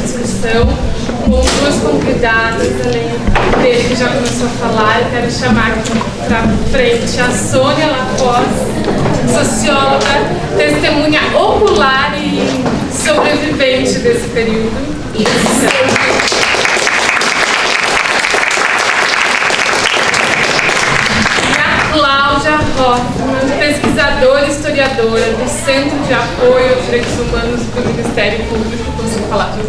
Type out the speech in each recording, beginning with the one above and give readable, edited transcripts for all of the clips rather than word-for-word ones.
discussão com duas convidadas, além dele que já começou a falar. Eu quero chamar aqui para frente a Sônia Lafosse, socióloga, testemunha ocular e sobrevivente desse período. Cláudia Hoffmann, pesquisadora e historiadora do Centro de Apoio aos Direitos Humanos do Ministério Público, consigo falar tudo,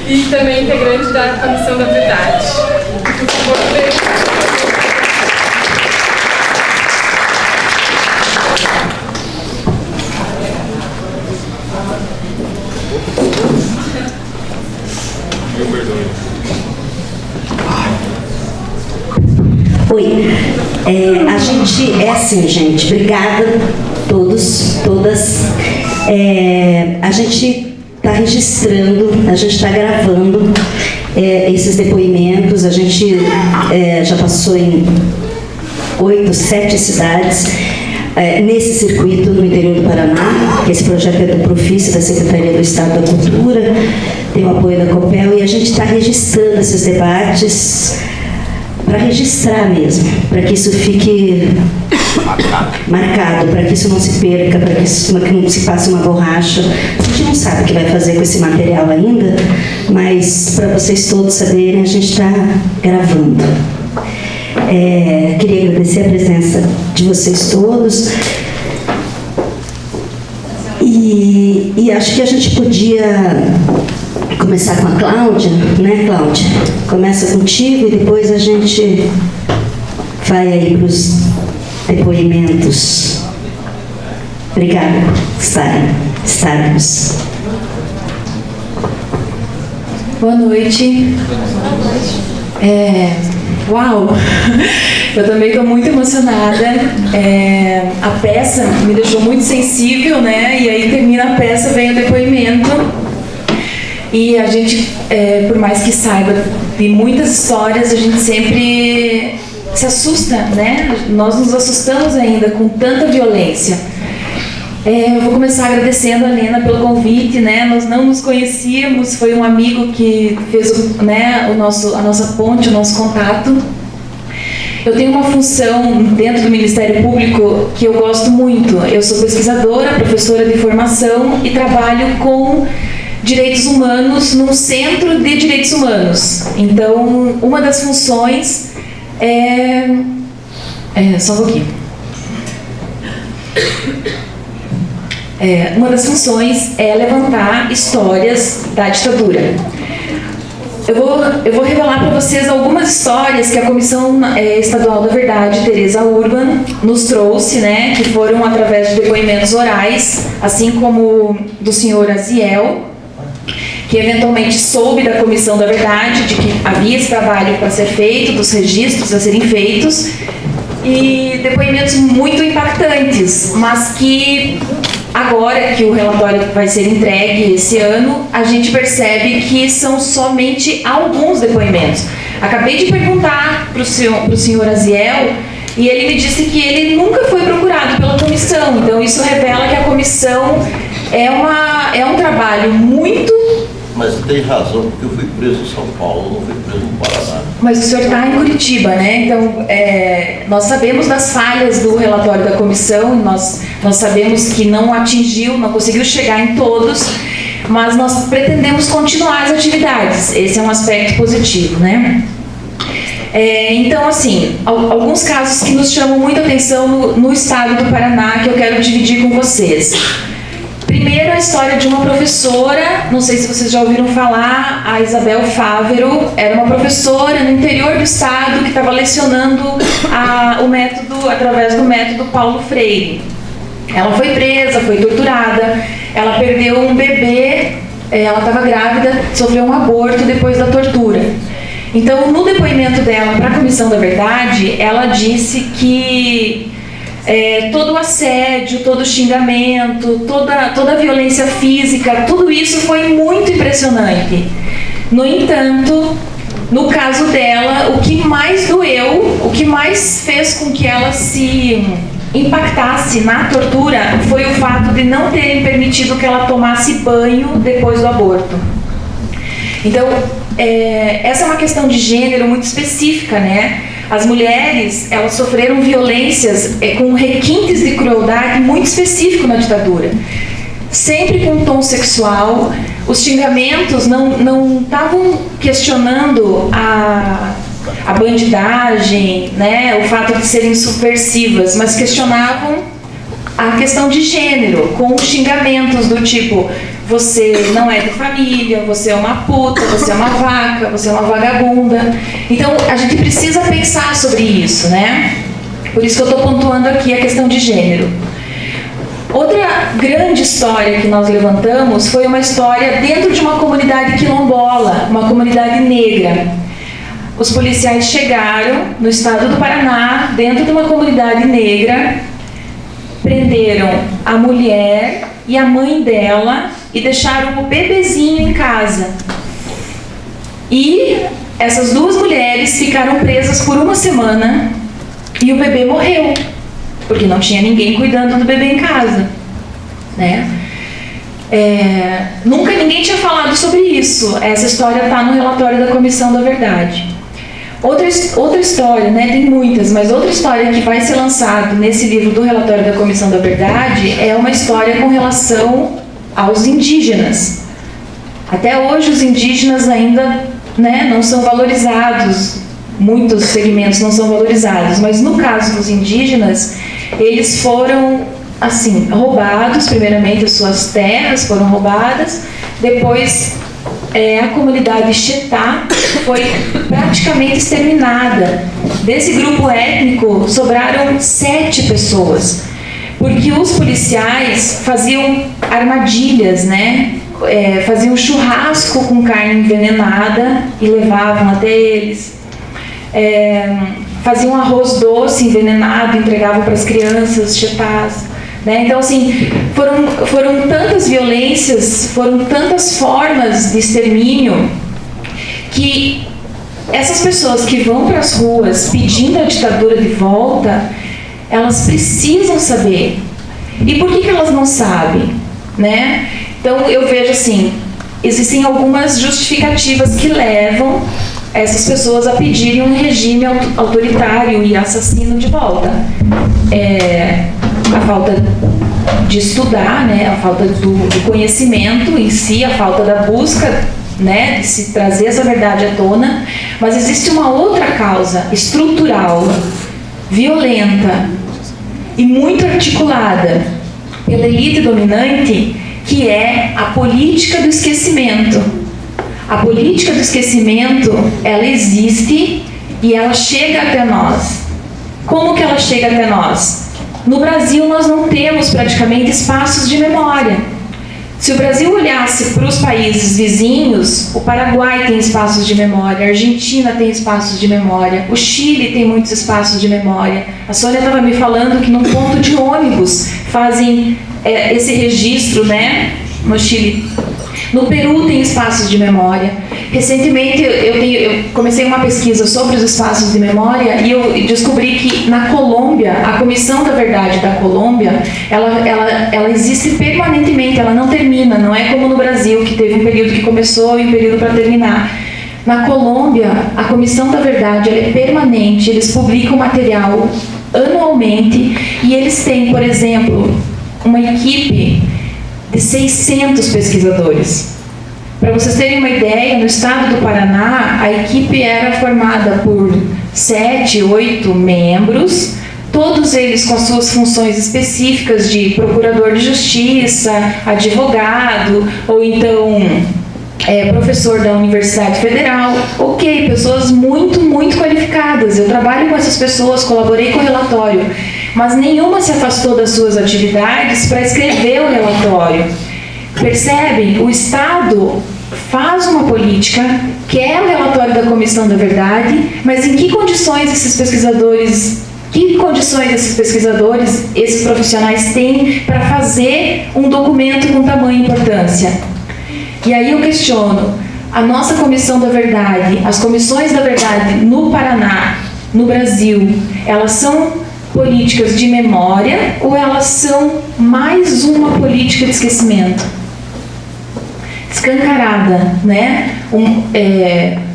e também integrante da Comissão da Verdade. Por favor, Oi, a gente é assim, gente, obrigada todos, todas. A gente está registrando, a gente está gravando esses depoimentos. A gente já passou em 8, 7 cidades nesse circuito no interior do Paraná, que esse projeto é do Profício, da Secretaria do Estado da Cultura, tem o apoio da COPEL, e a gente está registrando esses debates para registrar mesmo, para que isso fique marcado, para que isso não se perca, para que isso não se passe uma borracha. A gente não sabe o que vai fazer com esse material ainda, mas para vocês todos saberem, a gente está gravando. Queria agradecer a presença de vocês todos e acho que a gente podia começar com a Cláudia, né, Cláudia? Começa contigo e depois a gente vai aí para os depoimentos. Obrigada por estarmos. Boa noite. Uau! Eu também estou muito emocionada. A peça me deixou muito sensível, né? E aí termina a peça, vem o depoimento. E a gente, por mais que saiba de muitas histórias, a gente sempre se assusta, né? Nós nos assustamos ainda com tanta violência. Eu vou começar agradecendo a Lena pelo convite, né? Nós não nos conhecíamos, foi um amigo que fez, né, a nossa ponte, o nosso contato. Eu tenho uma função dentro do Ministério Público que eu gosto muito. Eu sou pesquisadora, professora de formação e trabalho com direitos humanos num centro de direitos humanos. Então, uma das funções só um pouquinho. Uma das funções é levantar histórias da ditadura. Eu vou revelar para vocês algumas histórias que a Comissão Estadual da Verdade, Tereza Urban, nos trouxe, né, que foram através de depoimentos orais, assim como do senhor Aziel, que eventualmente soube da Comissão da Verdade, de que havia esse trabalho para ser feito, dos registros a serem feitos, e depoimentos muito impactantes, mas que agora que o relatório vai ser entregue esse ano, a gente percebe que são somente alguns depoimentos. Acabei de perguntar para o senhor Aziel, e ele me disse que ele nunca foi procurado pela comissão. Então isso revela que a comissão é um trabalho muito... Mas tem razão, porque eu fui preso em São Paulo, não fui preso no Paraná. Mas o senhor está em Curitiba, né? Então, nós sabemos das falhas do relatório da comissão, nós sabemos que não atingiu, não conseguiu chegar em todos, mas nós pretendemos continuar as atividades. Esse é um aspecto positivo, né? Então, assim, alguns casos que nos chamam muita atenção no estado do Paraná, que eu quero dividir com vocês. Primeiro, a história de uma professora, não sei se vocês já ouviram falar, a Isabel Fávero, era uma professora no interior do estado que estava lecionando o método, através do método Paulo Freire. Ela foi presa, foi torturada, ela perdeu um bebê, ela estava grávida, sofreu um aborto depois da tortura. Então, no depoimento dela para a Comissão da Verdade, ela disse que todo o assédio, todo o xingamento, toda a violência física, tudo isso foi muito impressionante. No entanto, no caso dela, o que mais doeu, o que mais fez com que ela se impactasse na tortura foi o fato de não terem permitido que ela tomasse banho depois do aborto. Então, essa é uma questão de gênero muito específica, né? As mulheres, elas sofreram violências com requintes de crueldade muito específico na ditadura. Sempre com um tom sexual, os xingamentos não estavam questionando a bandidagem, né, o fato de serem subversivas, mas questionavam a questão de gênero, com xingamentos do tipo: você não é de família, você é uma puta, você é uma vaca, você é uma vagabunda. Então, a gente precisa pensar sobre isso, né? Por isso que eu estou pontuando aqui a questão de gênero. Outra grande história que nós levantamos foi uma história dentro de uma comunidade quilombola, uma comunidade negra. Os policiais chegaram no estado do Paraná, dentro de uma comunidade negra, prenderam a mulher e a mãe dela e deixaram o bebezinho em casa. E essas duas mulheres ficaram presas por uma semana e o bebê morreu, porque não tinha ninguém cuidando do bebê em casa, né? Nunca ninguém tinha falado sobre isso. Essa história está no relatório da Comissão da Verdade. Outra história, né, tem muitas, mas outra história que vai ser lançada nesse livro do relatório da Comissão da Verdade é uma história com relação aos indígenas. Até hoje os indígenas ainda, né, não são valorizados, muitos segmentos não são valorizados, mas no caso dos indígenas, eles foram, assim, roubados. Primeiramente as suas terras foram roubadas, depois a comunidade Xetá foi praticamente exterminada. Desse grupo étnico sobraram 7 pessoas, porque os policiais faziam armadilhas, né? Faziam churrasco com carne envenenada e levavam até eles. Faziam arroz doce envenenado e entregavam para as crianças Xetás. Né? Então, assim, foram tantas violências, foram tantas formas de extermínio, que essas pessoas que vão para as ruas pedindo a ditadura de volta, elas precisam saber. E por que elas não sabem? Né? Então, eu vejo assim, existem algumas justificativas que levam essas pessoas a pedirem um regime autoritário e assassino de volta. A falta de estudar, né, a falta do conhecimento em si, a falta da busca, né, de se trazer essa verdade à tona, mas existe uma outra causa estrutural, violenta e muito articulada pela elite dominante, que é a política do esquecimento. A política do esquecimento, ela existe e ela chega até nós. Como que ela chega até nós? No Brasil, nós não temos praticamente espaços de memória. Se o Brasil olhasse para os países vizinhos, o Paraguai tem espaços de memória, a Argentina tem espaços de memória, o Chile tem muitos espaços de memória. A Sônia estava me falando que num ponto de ônibus fazem esse registro, né, no Chile. No Peru tem espaços de memória. Recentemente eu comecei uma pesquisa sobre os espaços de memória e eu descobri que na Colômbia, a Comissão da Verdade da Colômbia, ela existe permanentemente, ela não termina, não é como no Brasil, que teve um período que começou e um período para terminar. Na Colômbia, a Comissão da Verdade ela é permanente, eles publicam material anualmente e eles têm, por exemplo, uma equipe de 600 pesquisadores. Para vocês terem uma ideia, no estado do Paraná, a equipe era formada por 7, 8 membros, todos eles com as suas funções específicas de procurador de justiça, advogado, ou então professor da Universidade Federal. Ok, pessoas muito, muito qualificadas. Eu trabalho com essas pessoas, colaborei com o relatório, mas nenhuma se afastou das suas atividades para escrever o relatório. Percebem? O Estado faz uma política, quer o relatório da Comissão da Verdade, mas em que condições esses pesquisadores, esses profissionais têm para fazer um documento com tamanha importância? E aí eu questiono, a nossa Comissão da Verdade, as comissões da verdade no Paraná, no Brasil, elas são políticas de memória ou elas são mais uma política de esquecimento? escancarada, né?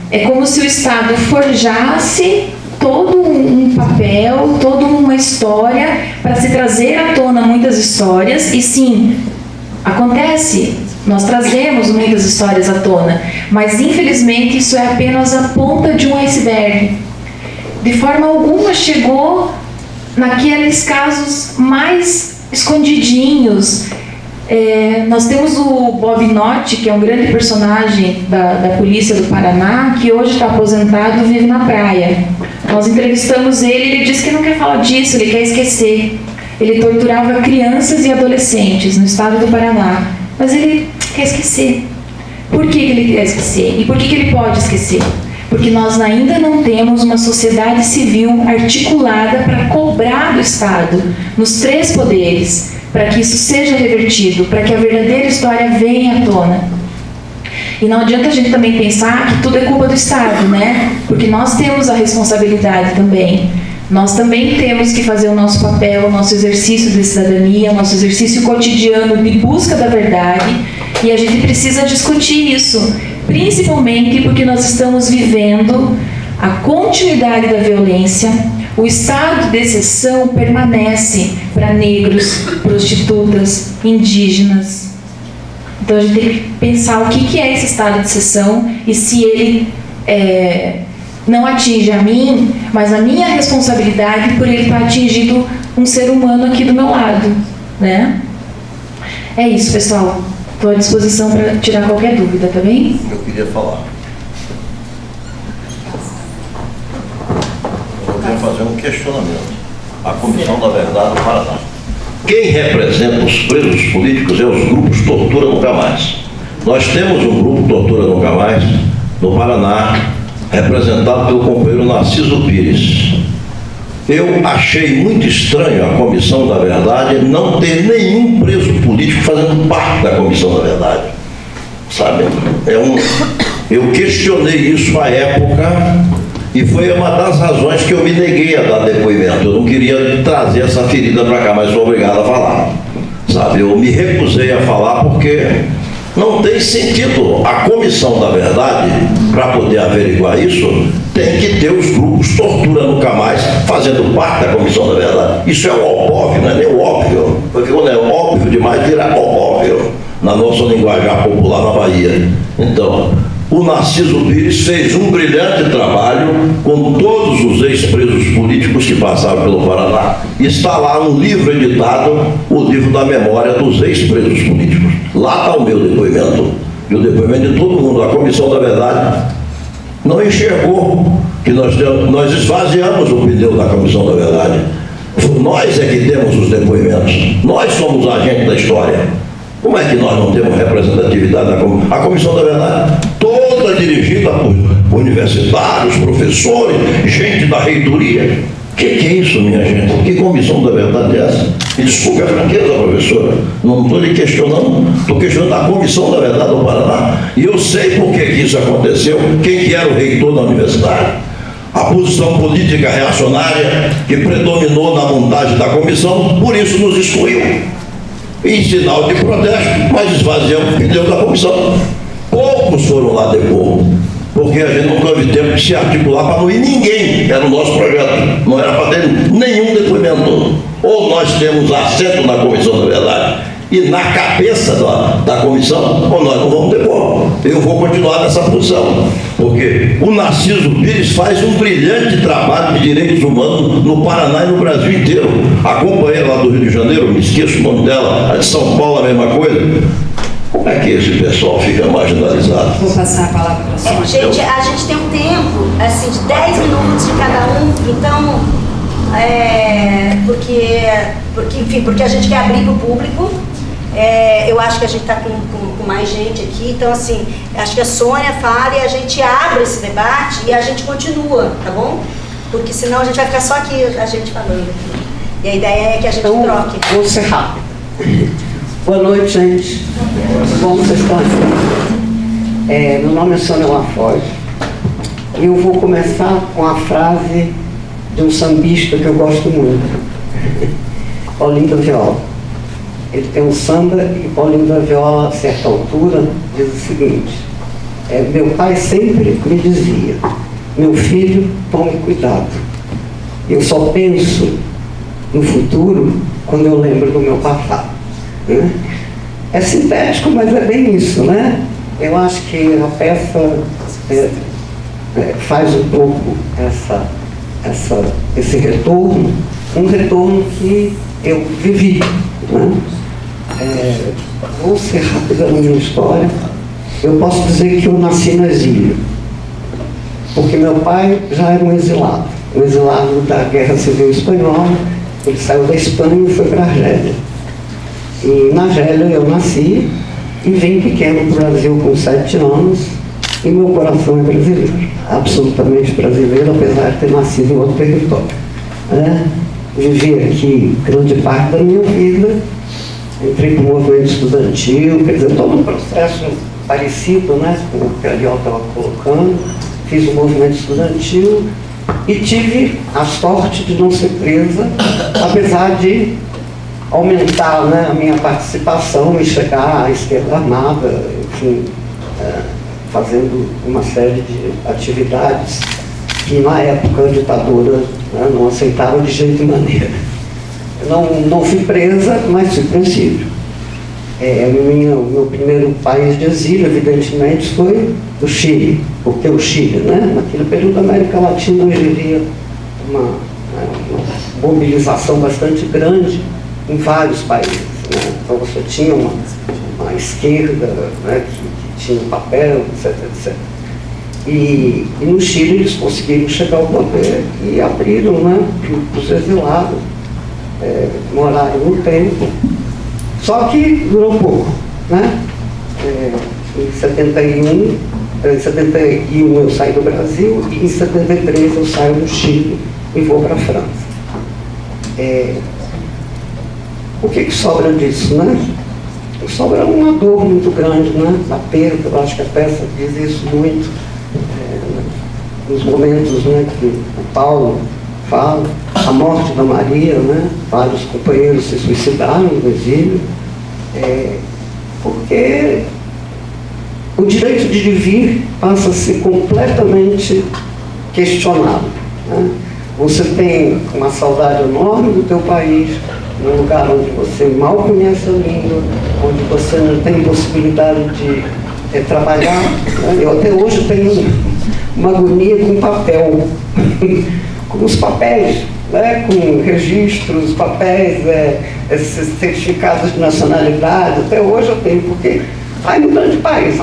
É como se o Estado forjasse todo um papel, toda uma história para se trazer à tona muitas histórias, e sim, acontece, nós trazemos muitas histórias à tona, mas infelizmente isso é apenas a ponta de um iceberg. De forma alguma chegou naqueles casos mais escondidinhos. Nós temos o Bob Notti, que é um grande personagem da polícia do Paraná, que hoje está aposentado e vive na praia. Nós entrevistamos ele disse que não quer falar disso, ele quer esquecer. Ele torturava crianças e adolescentes no estado do Paraná, mas ele quer esquecer. Por que ele quer esquecer? E por que ele pode esquecer? Porque nós ainda não temos uma sociedade civil articulada para cobrar do Estado, nos 3 poderes, para que isso seja revertido, para que a verdadeira história venha à tona. E não adianta a gente também pensar que tudo é culpa do Estado, né? Porque nós temos a responsabilidade também. Nós também temos que fazer o nosso papel, o nosso exercício de cidadania, o nosso exercício cotidiano de busca da verdade, e a gente precisa discutir isso, principalmente porque nós estamos vivendo a continuidade da violência. O estado de exceção permanece para negros, prostitutas, indígenas. Então a gente tem que pensar o que é esse estado de exceção e se ele não atinge a mim, mas a minha responsabilidade por ele estar atingindo um ser humano aqui do meu lado, né? É isso, pessoal. Estou à disposição para tirar qualquer dúvida, tá bem? Eu queria falar. Eu queria fazer um questionamento. A Comissão da Verdade do Paraná. Quem representa os presos políticos é os grupos Tortura Nunca Mais. Nós temos um grupo Tortura Nunca Mais no Paraná, representado pelo companheiro Narciso Pires. Eu achei muito estranho a Comissão da Verdade não ter nenhum preso político fazendo parte da Comissão da Verdade. Sabe? Eu questionei isso à época e foi uma das razões que eu me neguei a dar depoimento. Eu não queria trazer essa ferida para cá, mas sou obrigado a falar. Sabe? Eu me recusei a falar porque não tem sentido. A Comissão da Verdade, para poder averiguar isso, tem que ter os grupos Tortura Nunca Mais fazendo parte da Comissão da Verdade. Isso é o óbvio, não é nem o óbvio. Porque quando é óbvio demais, vira óbvio na nossa linguajar popular na Bahia. Então, o Narciso Pires fez um brilhante trabalho com todos os ex-presos políticos que passaram pelo Paraná. Está lá um livro editado, o livro da memória dos ex-presos políticos. Lá está o meu depoimento, e o depoimento de todo mundo. A Comissão da Verdade não enxergou que nós esvaziamos o pneu da Comissão da Verdade. Nós é que temos os depoimentos, nós somos agentes da história. Como é que nós não temos representatividade na Comissão? A Comissão da Verdade, toda dirigida por universitários, professores, gente da reitoria. O que é isso, minha gente? Que Comissão da Verdade é essa? Me desculpe a franqueza, professora. Não estou lhe questionando, estou questionando a Comissão da Verdade do Paraná. E eu sei por que isso aconteceu, quem que era o reitor da universidade. A posição política reacionária que predominou na montagem da comissão, por isso nos excluiu. Em sinal de protesto, mas esvaziamos o pneu da comissão. Poucos foram lá depor, porque a gente não teve tempo de se articular para não ir ninguém. Era o nosso projeto, não era para ter nenhum depoimento. Ou nós temos assento na Comissão da Verdade e na cabeça da comissão, ou nós não vamos depor. Eu vou continuar nessa posição, porque o Narciso Pires faz um brilhante trabalho de direitos humanos no Paraná e no Brasil inteiro. A companheira lá do Rio de Janeiro, me esqueço o nome dela, a de São Paulo, a mesma coisa. Como é que esse pessoal fica marginalizado? Vou passar a palavra para a senhora. Gente, a gente tem um tempo, assim, de 10 minutos de cada um, então, porque a gente quer abrir para o público. Eu acho que a gente está com mais gente aqui, então assim, acho que a Sônia fala e a gente abre esse debate e a gente continua, tá bom? Porque senão a gente vai ficar só aqui, a gente falando. E a ideia é que a gente troque. Vou ser rápido. Boa noite, gente. Bom, vocês estão aqui. Meu nome é Sônia Lafoz. Eu vou começar com a frase de um sambista que eu gosto muito, Paulinho da Viola. ele tem um samba e Paulinho da Viola, a certa altura, diz o seguinte: meu pai sempre me dizia, meu filho, tome cuidado. Eu só penso no futuro quando eu lembro do meu passado. Né? É sintético, mas é bem isso, né? Eu acho que a peça faz um pouco esse retorno, um retorno que eu vivi. Né? Vou ser rápida na minha história. Eu posso dizer que eu nasci no exílio, porque meu pai já era um exilado da Guerra Civil Espanhola. Ele saiu da Espanha e foi para a Argélia. E na Argélia eu nasci e vim pequeno para o Brasil com 7 anos, e meu coração é brasileiro, absolutamente brasileiro, apesar de ter nascido em outro território. Vivi aqui grande parte da minha vida, entrei para o movimento estudantil, quer dizer, todo um processo parecido, né, com o que a Ariel estava colocando. Fiz o movimento estudantil e tive a sorte de não ser presa, apesar de aumentar, né, a minha participação e chegar à esquerda armada, enfim, fazendo uma série de atividades que na época a ditadura, né, não aceitava de jeito e maneira. Não fui presa, mas fui para o exílio. O meu primeiro país de exílio, evidentemente, foi o Chile, porque o Chile, né, naquele período da América Latina, vivia uma mobilização bastante grande em vários países. Né? Então você tinha uma esquerda, né, que tinha um papel, etc, etc. E no Chile eles conseguiram chegar ao poder e abriram, né, para os exilados morarem um tempo. Só que durou pouco, né? Em 71 eu saí do Brasil e em 73 eu saio do Chile e vou para a França. O que sobra disso, né? Sobra uma dor muito grande, né? Da perda. Eu acho que a peça diz isso muito, nos momentos, né, que o Paulo fala, a morte da Maria, né? Vários companheiros se suicidaram no exílio, porque o direito de vir passa a ser completamente questionado. Né? Você tem uma saudade enorme do teu país, num lugar onde você mal conhece a língua, onde você não tem possibilidade de trabalhar. Né? Eu até hoje tenho uma agonia com papel, com os papéis, né? Com registros, papéis, esses certificados de nacionalidade. Até hoje eu tenho, porque vai mudando de país.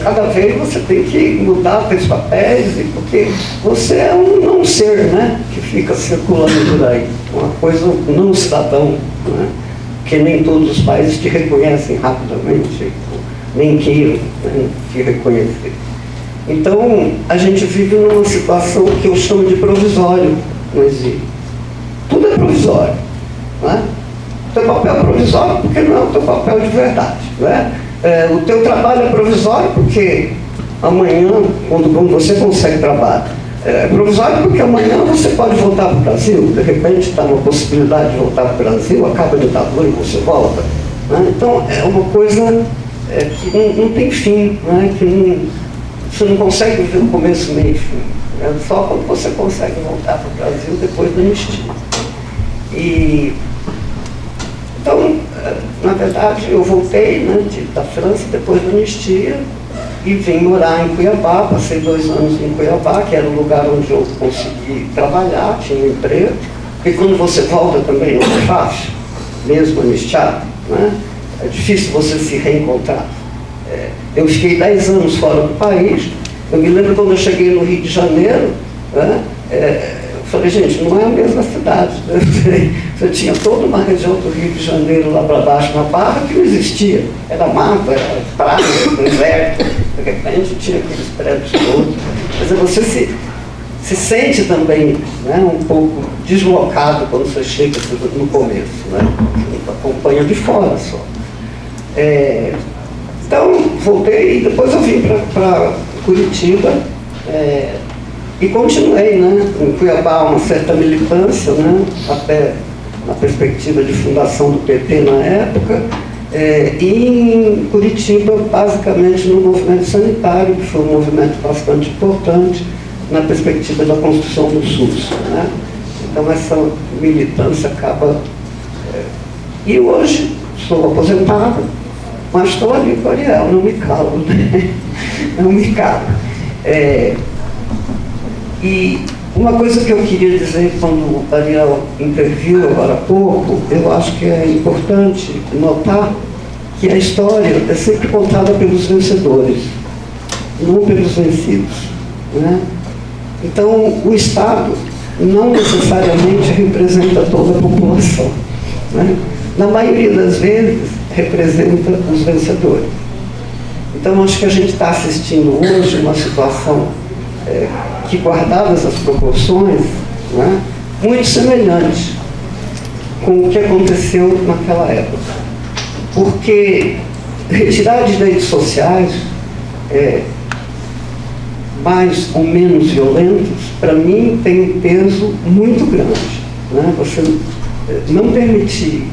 Cada vez você tem que mudar seus papéis, porque você é um não ser, né, que fica circulando por aí. Uma coisa, um não cidadão, né, que nem todos os países te reconhecem rapidamente, nem queiram, né, te reconhecer. Então, a gente vive numa situação que eu chamo de provisório no exílio. Tudo é provisório. Né? O teu papel é provisório porque não é o teu papel de verdade. Né? O teu trabalho é provisório porque amanhã, quando você consegue trabalho, é provisório porque amanhã você pode voltar para o Brasil, de repente está uma possibilidade de voltar para o Brasil, acaba a ditadura e você volta. Né? Então, é uma coisa que não tem fim, né? Você não consegue ver o começo, meio e fim. É só quando você consegue voltar para o Brasil depois da anistia. Então, na verdade, eu voltei, né, da França depois da anistia e vim morar em Cuiabá. Passei 2 anos em Cuiabá, que era o lugar onde eu consegui trabalhar, tinha um emprego. Porque quando você volta também não é fácil, mesmo anistiado, né? É difícil você se reencontrar. Eu fiquei 10 anos fora do país. Eu me lembro quando eu cheguei no Rio de Janeiro, né, eu falei, gente, não é a mesma cidade. Você tinha toda uma região do Rio de Janeiro lá para baixo, na Barra, que não existia. Era mata, era praia, deserto. De repente tinha aqueles prédios todos. Quer dizer, você se sente também, né, um pouco deslocado quando você chega no começo. Né? Você acompanha de fora só. Então, voltei e depois eu vim para Curitiba e continuei, né, em Cuiabá, uma certa militância, né, até na perspectiva de fundação do PT na época, e em Curitiba, basicamente no movimento sanitário, que foi um movimento bastante importante na perspectiva da construção do SUS, né? Então essa militância acaba... E hoje sou aposentado, mas estou ali com o Ariel, não me calo, né? Não me calo. E uma coisa que eu queria dizer quando o Ariel interviu agora há pouco, eu acho que é importante notar que a história é sempre contada pelos vencedores, não pelos vencidos, né? Então, o Estado não necessariamente representa toda a população, né? Na maioria das vezes, representa os vencedores. Então, acho que a gente está assistindo hoje uma situação que, guardadas as proporções, né, muito semelhante com o que aconteceu naquela época. Porque retirar direitos sociais, mais ou menos violentos, para mim tem um peso muito grande, né? Você não permitir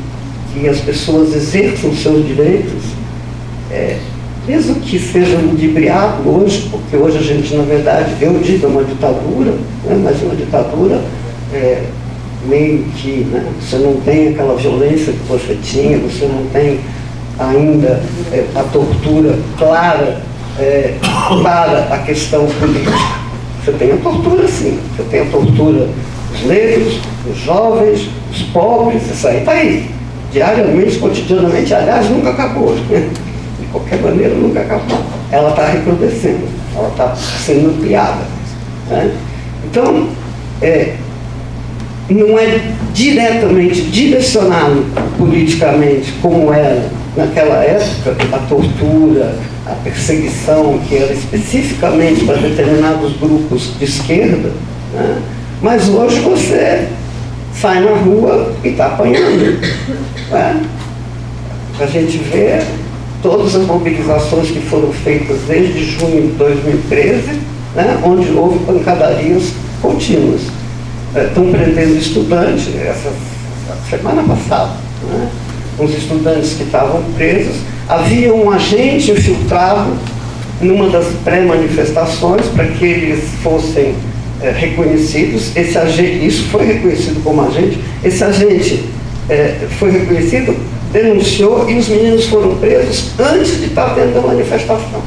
que as pessoas exerçam seus direitos, mesmo que seja ludibriado hoje, porque hoje a gente, na verdade, eu digo uma ditadura, né? Mas uma ditadura meio que, né, você não tem aquela violência que você tinha, você não tem ainda a tortura clara para a questão política. Você tem a tortura, sim. Você tem a tortura dos negros, dos jovens, dos pobres, isso aí está aí. Diariamente, cotidianamente, aliás, nunca acabou. Né? De qualquer maneira, nunca acabou. Ela está recrudescendo, ela está sendo ampliada. Né? Então, não é diretamente direcionado politicamente como era naquela época a tortura, a perseguição, que era especificamente para determinados grupos de esquerda, né? Mas hoje você sai na rua e está apanhando. Né? A gente vê todas as mobilizações que foram feitas desde junho de 2013, né? Onde houve pancadarias contínuas. Estão prendendo estudantes, essa semana passada, né? Os estudantes que estavam presos, havia um agente infiltrado numa das pré-manifestações para que eles fossem reconhecidos. Esse agente, isso foi reconhecido como agente, esse agente foi reconhecido, denunciou e os meninos foram presos antes de estar tendo a manifestação.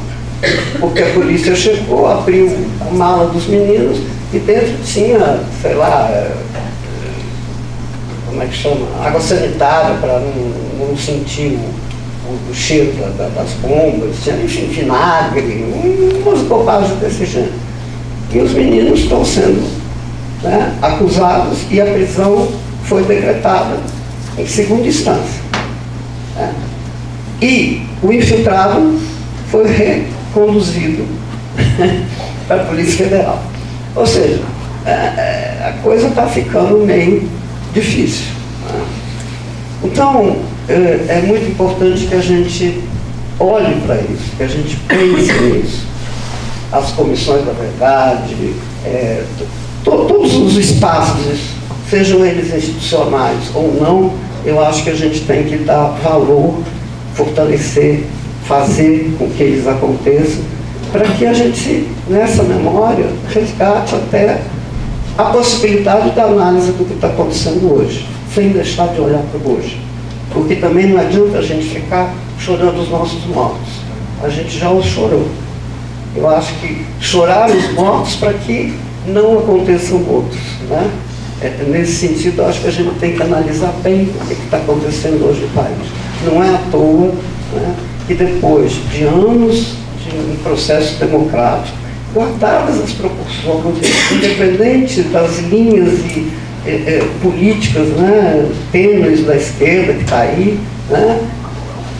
Porque a polícia chegou, abriu a mala dos meninos e dentro tinha, sei lá, como é que chama? Água sanitária para não sentir o cheiro das bombas, tinha, enfim, vinagre, umas bobagens desse gênero. E os meninos estão sendo, né, acusados e a prisão foi decretada em segunda instância. Né? E o infiltrado foi reconduzido para a Polícia Federal. Ou seja, a coisa está ficando meio difícil. Né? Então, é muito importante que a gente olhe para isso, que a gente pense nisso. As comissões da verdade, todos os espaços, sejam eles institucionais ou não, eu acho que a gente tem que dar valor, fortalecer, fazer com que eles aconteçam, para que a gente, nessa memória, resgate até a possibilidade da análise do que está acontecendo hoje, sem deixar de olhar para o hoje. Porque também não adianta a gente ficar chorando os nossos mortos. A gente já os chorou. Eu acho que chorar os mortos para que não aconteçam outros. Né? Nesse sentido, eu acho que a gente tem que analisar bem o que está acontecendo hoje no país. Não é à toa, né, que depois de anos de um processo democrático, guardadas as proporções, independente das linhas políticas, né, tênues da esquerda que está aí, né,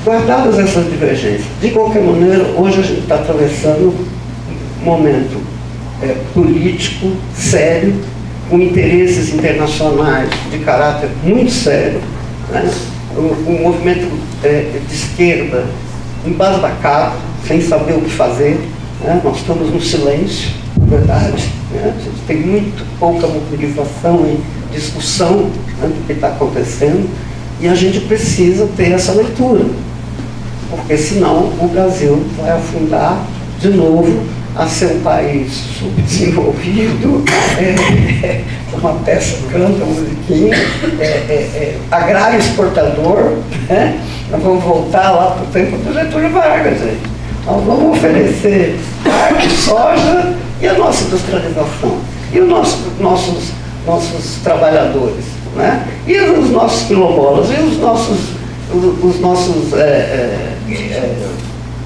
guardadas essas divergências. De qualquer maneira, hoje a gente está atravessando um momento político sério, com interesses internacionais de caráter muito sério, né? Um movimento de esquerda embasbacado, sem saber o que fazer, né? Nós estamos no silêncio, na verdade, né? A gente tem muito pouca mobilização em discussão, né, do que está acontecendo, e a gente precisa ter essa leitura, porque senão o Brasil vai afundar de novo a ser um país subdesenvolvido, uma peça canta, musiquinha, agrário exportador, né? Nós vamos voltar lá para o tempo do Getúlio Vargas, gente. Nós vamos oferecer carne, soja e a nossa industrialização, e os nossos trabalhadores, né? E os nossos quilombolas, e os nossos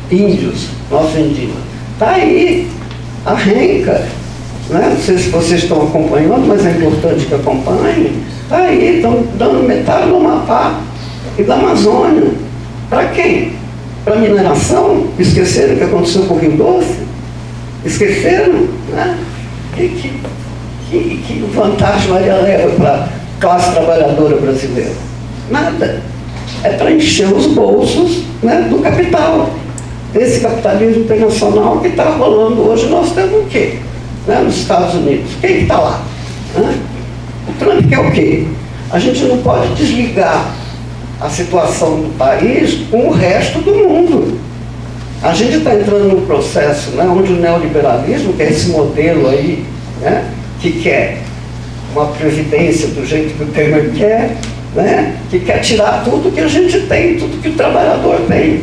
índios, nossos indígenas. Está aí a renca, né? Não sei se vocês estão acompanhando, mas é importante que acompanhem. Está aí, estão dando metade do Amapá e da Amazônia. Para quem? Para mineração? Esqueceram o que aconteceu com o Rio Doce? Esqueceram? Né? Que vantagem Maria leva para a classe trabalhadora brasileira? Nada. É para encher os bolsos, né, do capital. Esse capitalismo internacional que está rolando hoje. Nós temos o quê? Né, nos Estados Unidos. Quem que está lá? Né? O Trump quer o quê? A gente não pode desligar a situação do país com o resto do mundo. A gente está entrando num processo, né, onde o neoliberalismo, que é esse modelo aí, né, que quer uma previdência do jeito que o Temer quer, né, que quer tirar tudo que a gente tem, tudo que o trabalhador tem.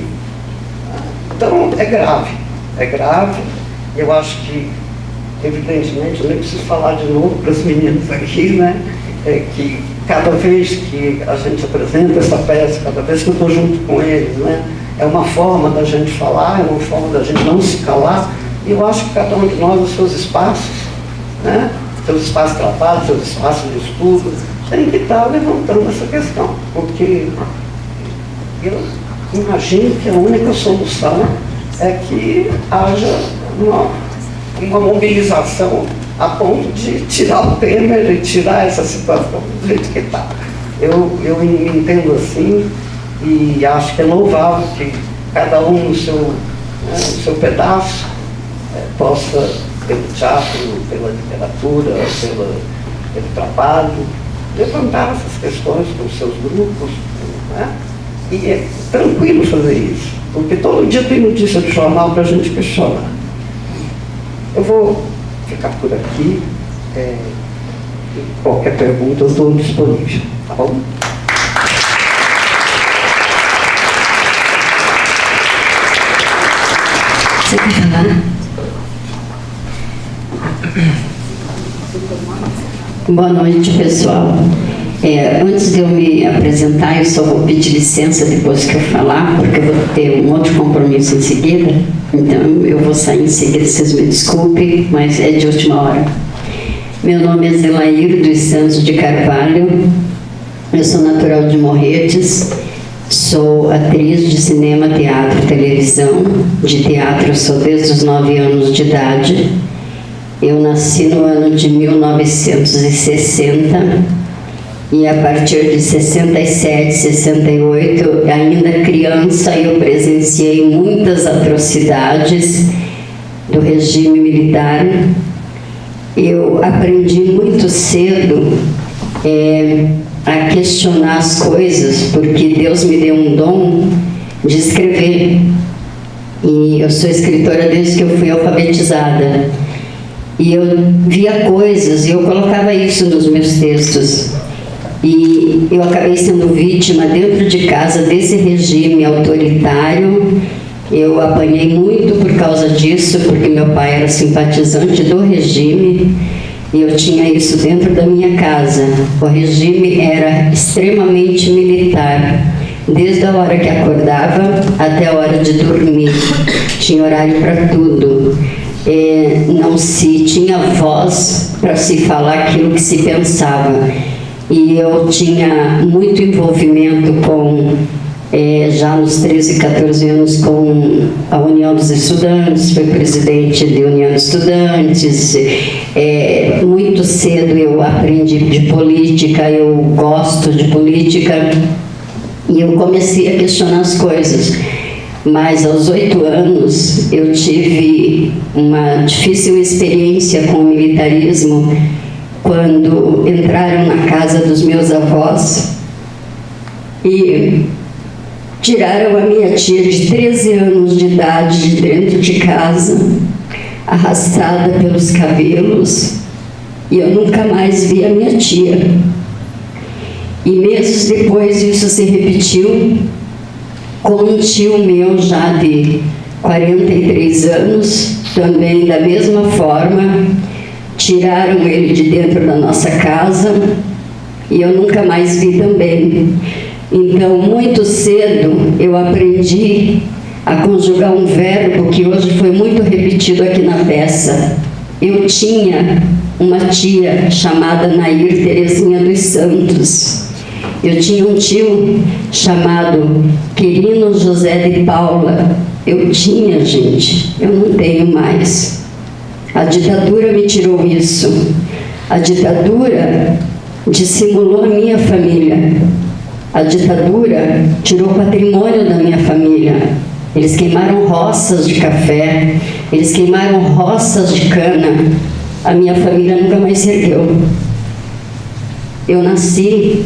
Então, é grave. Eu acho que, evidentemente, eu nem preciso falar de novo para os meninos aqui, né, que cada vez que a gente apresenta essa peça, cada vez que eu estou junto com eles, né, é uma forma da gente falar, é uma forma da gente não se calar, e eu acho que cada um de nós, os seus espaços, né, seus espaços de trabalho, seus espaços de estudo, tem que estar levantando essa questão, porque eu imagino que a única solução é que haja uma mobilização a ponto de tirar o Temer e tirar essa situação do jeito que está. Eu me entendo assim e acho que é louvável que cada um no seu pedaço possa, pelo teatro, pela literatura, pelo trabalho, levantar essas questões com os seus grupos, né? E é tranquilo fazer isso, porque todo dia tem notícia de jornal para a gente questionar. Eu vou ficar por aqui, qualquer pergunta eu estou disponível, tá bom? Você quer falar? Boa noite, pessoal. Antes de eu me apresentar, eu só vou pedir licença depois que eu falar, porque eu vou ter um outro compromisso em seguida. Então, eu vou sair em seguida, vocês me desculpem, mas é de última hora. Meu nome é Zelair dos Santos de Carvalho, eu sou natural de Morretes, sou atriz de cinema, teatro, televisão. De teatro eu sou desde os 9 anos de idade. Eu nasci no ano de 1960 e a partir de 67, 68, ainda criança, eu presenciei muitas atrocidades do regime militar. Eu aprendi muito cedo a questionar as coisas, porque Deus me deu um dom de escrever. E eu sou escritora desde que eu fui alfabetizada. E eu via coisas e eu colocava isso nos meus textos. E eu acabei sendo vítima dentro de casa desse regime autoritário. Eu apanhei muito por causa disso, porque meu pai era simpatizante do regime e eu tinha isso dentro da minha casa. O regime era extremamente militar, desde a hora que acordava até a hora de dormir. Tinha horário para tudo. Não se tinha voz para se falar aquilo que se pensava. E eu tinha muito envolvimento com, já nos 13, 14 anos, com a União dos Estudantes, fui presidente da União dos Estudantes. Muito cedo eu aprendi de política, eu gosto de política, e eu comecei a questionar as coisas. Mas aos 8 anos eu tive uma difícil experiência com o militarismo, quando entraram na casa dos meus avós e tiraram a minha tia de 13 anos de idade de dentro de casa, arrastada pelos cabelos, e eu nunca mais vi a minha tia. E meses depois isso se repetiu com um tio meu já de 43 anos, também da mesma forma, tiraram ele de dentro da nossa casa e eu nunca mais vi também. Então, muito cedo, eu aprendi a conjugar um verbo que hoje foi muito repetido aqui na peça. Eu tinha uma tia chamada Nair Terezinha dos Santos. Eu tinha um tio chamado Quirino José de Paula. Eu tinha, gente, eu não tenho mais. A ditadura me tirou isso. A ditadura dissimulou a minha família. A ditadura tirou o patrimônio da minha família. Eles queimaram roças de café, eles queimaram roças de cana. A minha família nunca mais se ergueu. Eu nasci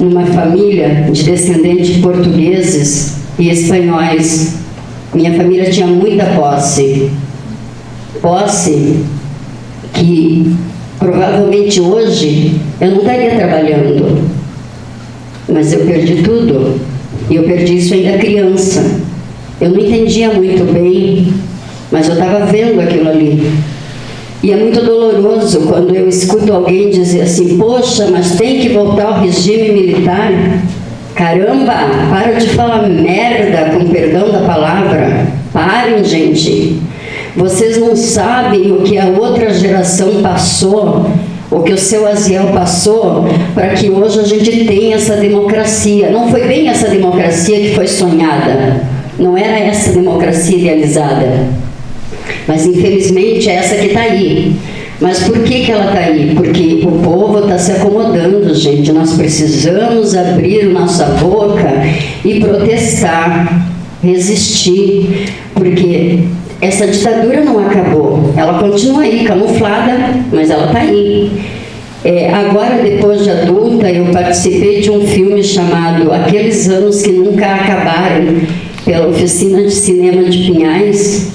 numa família de descendentes de portugueses e espanhóis. Minha família tinha muita posse. Posse que provavelmente hoje eu não estaria trabalhando. Mas eu perdi tudo. E eu perdi isso ainda criança. Eu não entendia muito bem, mas eu estava vendo aquilo ali. E é muito doloroso quando eu escuto alguém dizer assim: poxa, mas tem que voltar ao regime militar. Caramba, para de falar merda, com perdão da palavra. Parem, gente. Vocês não sabem o que a outra geração passou, o que o seu Aziel passou, para que hoje a gente tenha essa democracia. Não foi bem essa democracia que foi sonhada. Não era essa democracia idealizada. Mas, infelizmente, é essa que está aí. Mas por que ela está aí? Porque o povo está se acomodando, gente. Nós precisamos abrir nossa boca e protestar, resistir, porque essa ditadura não acabou. Ela continua aí, camuflada, mas ela está aí. Agora, depois de adulta, eu participei de um filme chamado Aqueles Anos que Nunca Acabaram, pela Oficina de Cinema de Pinhais.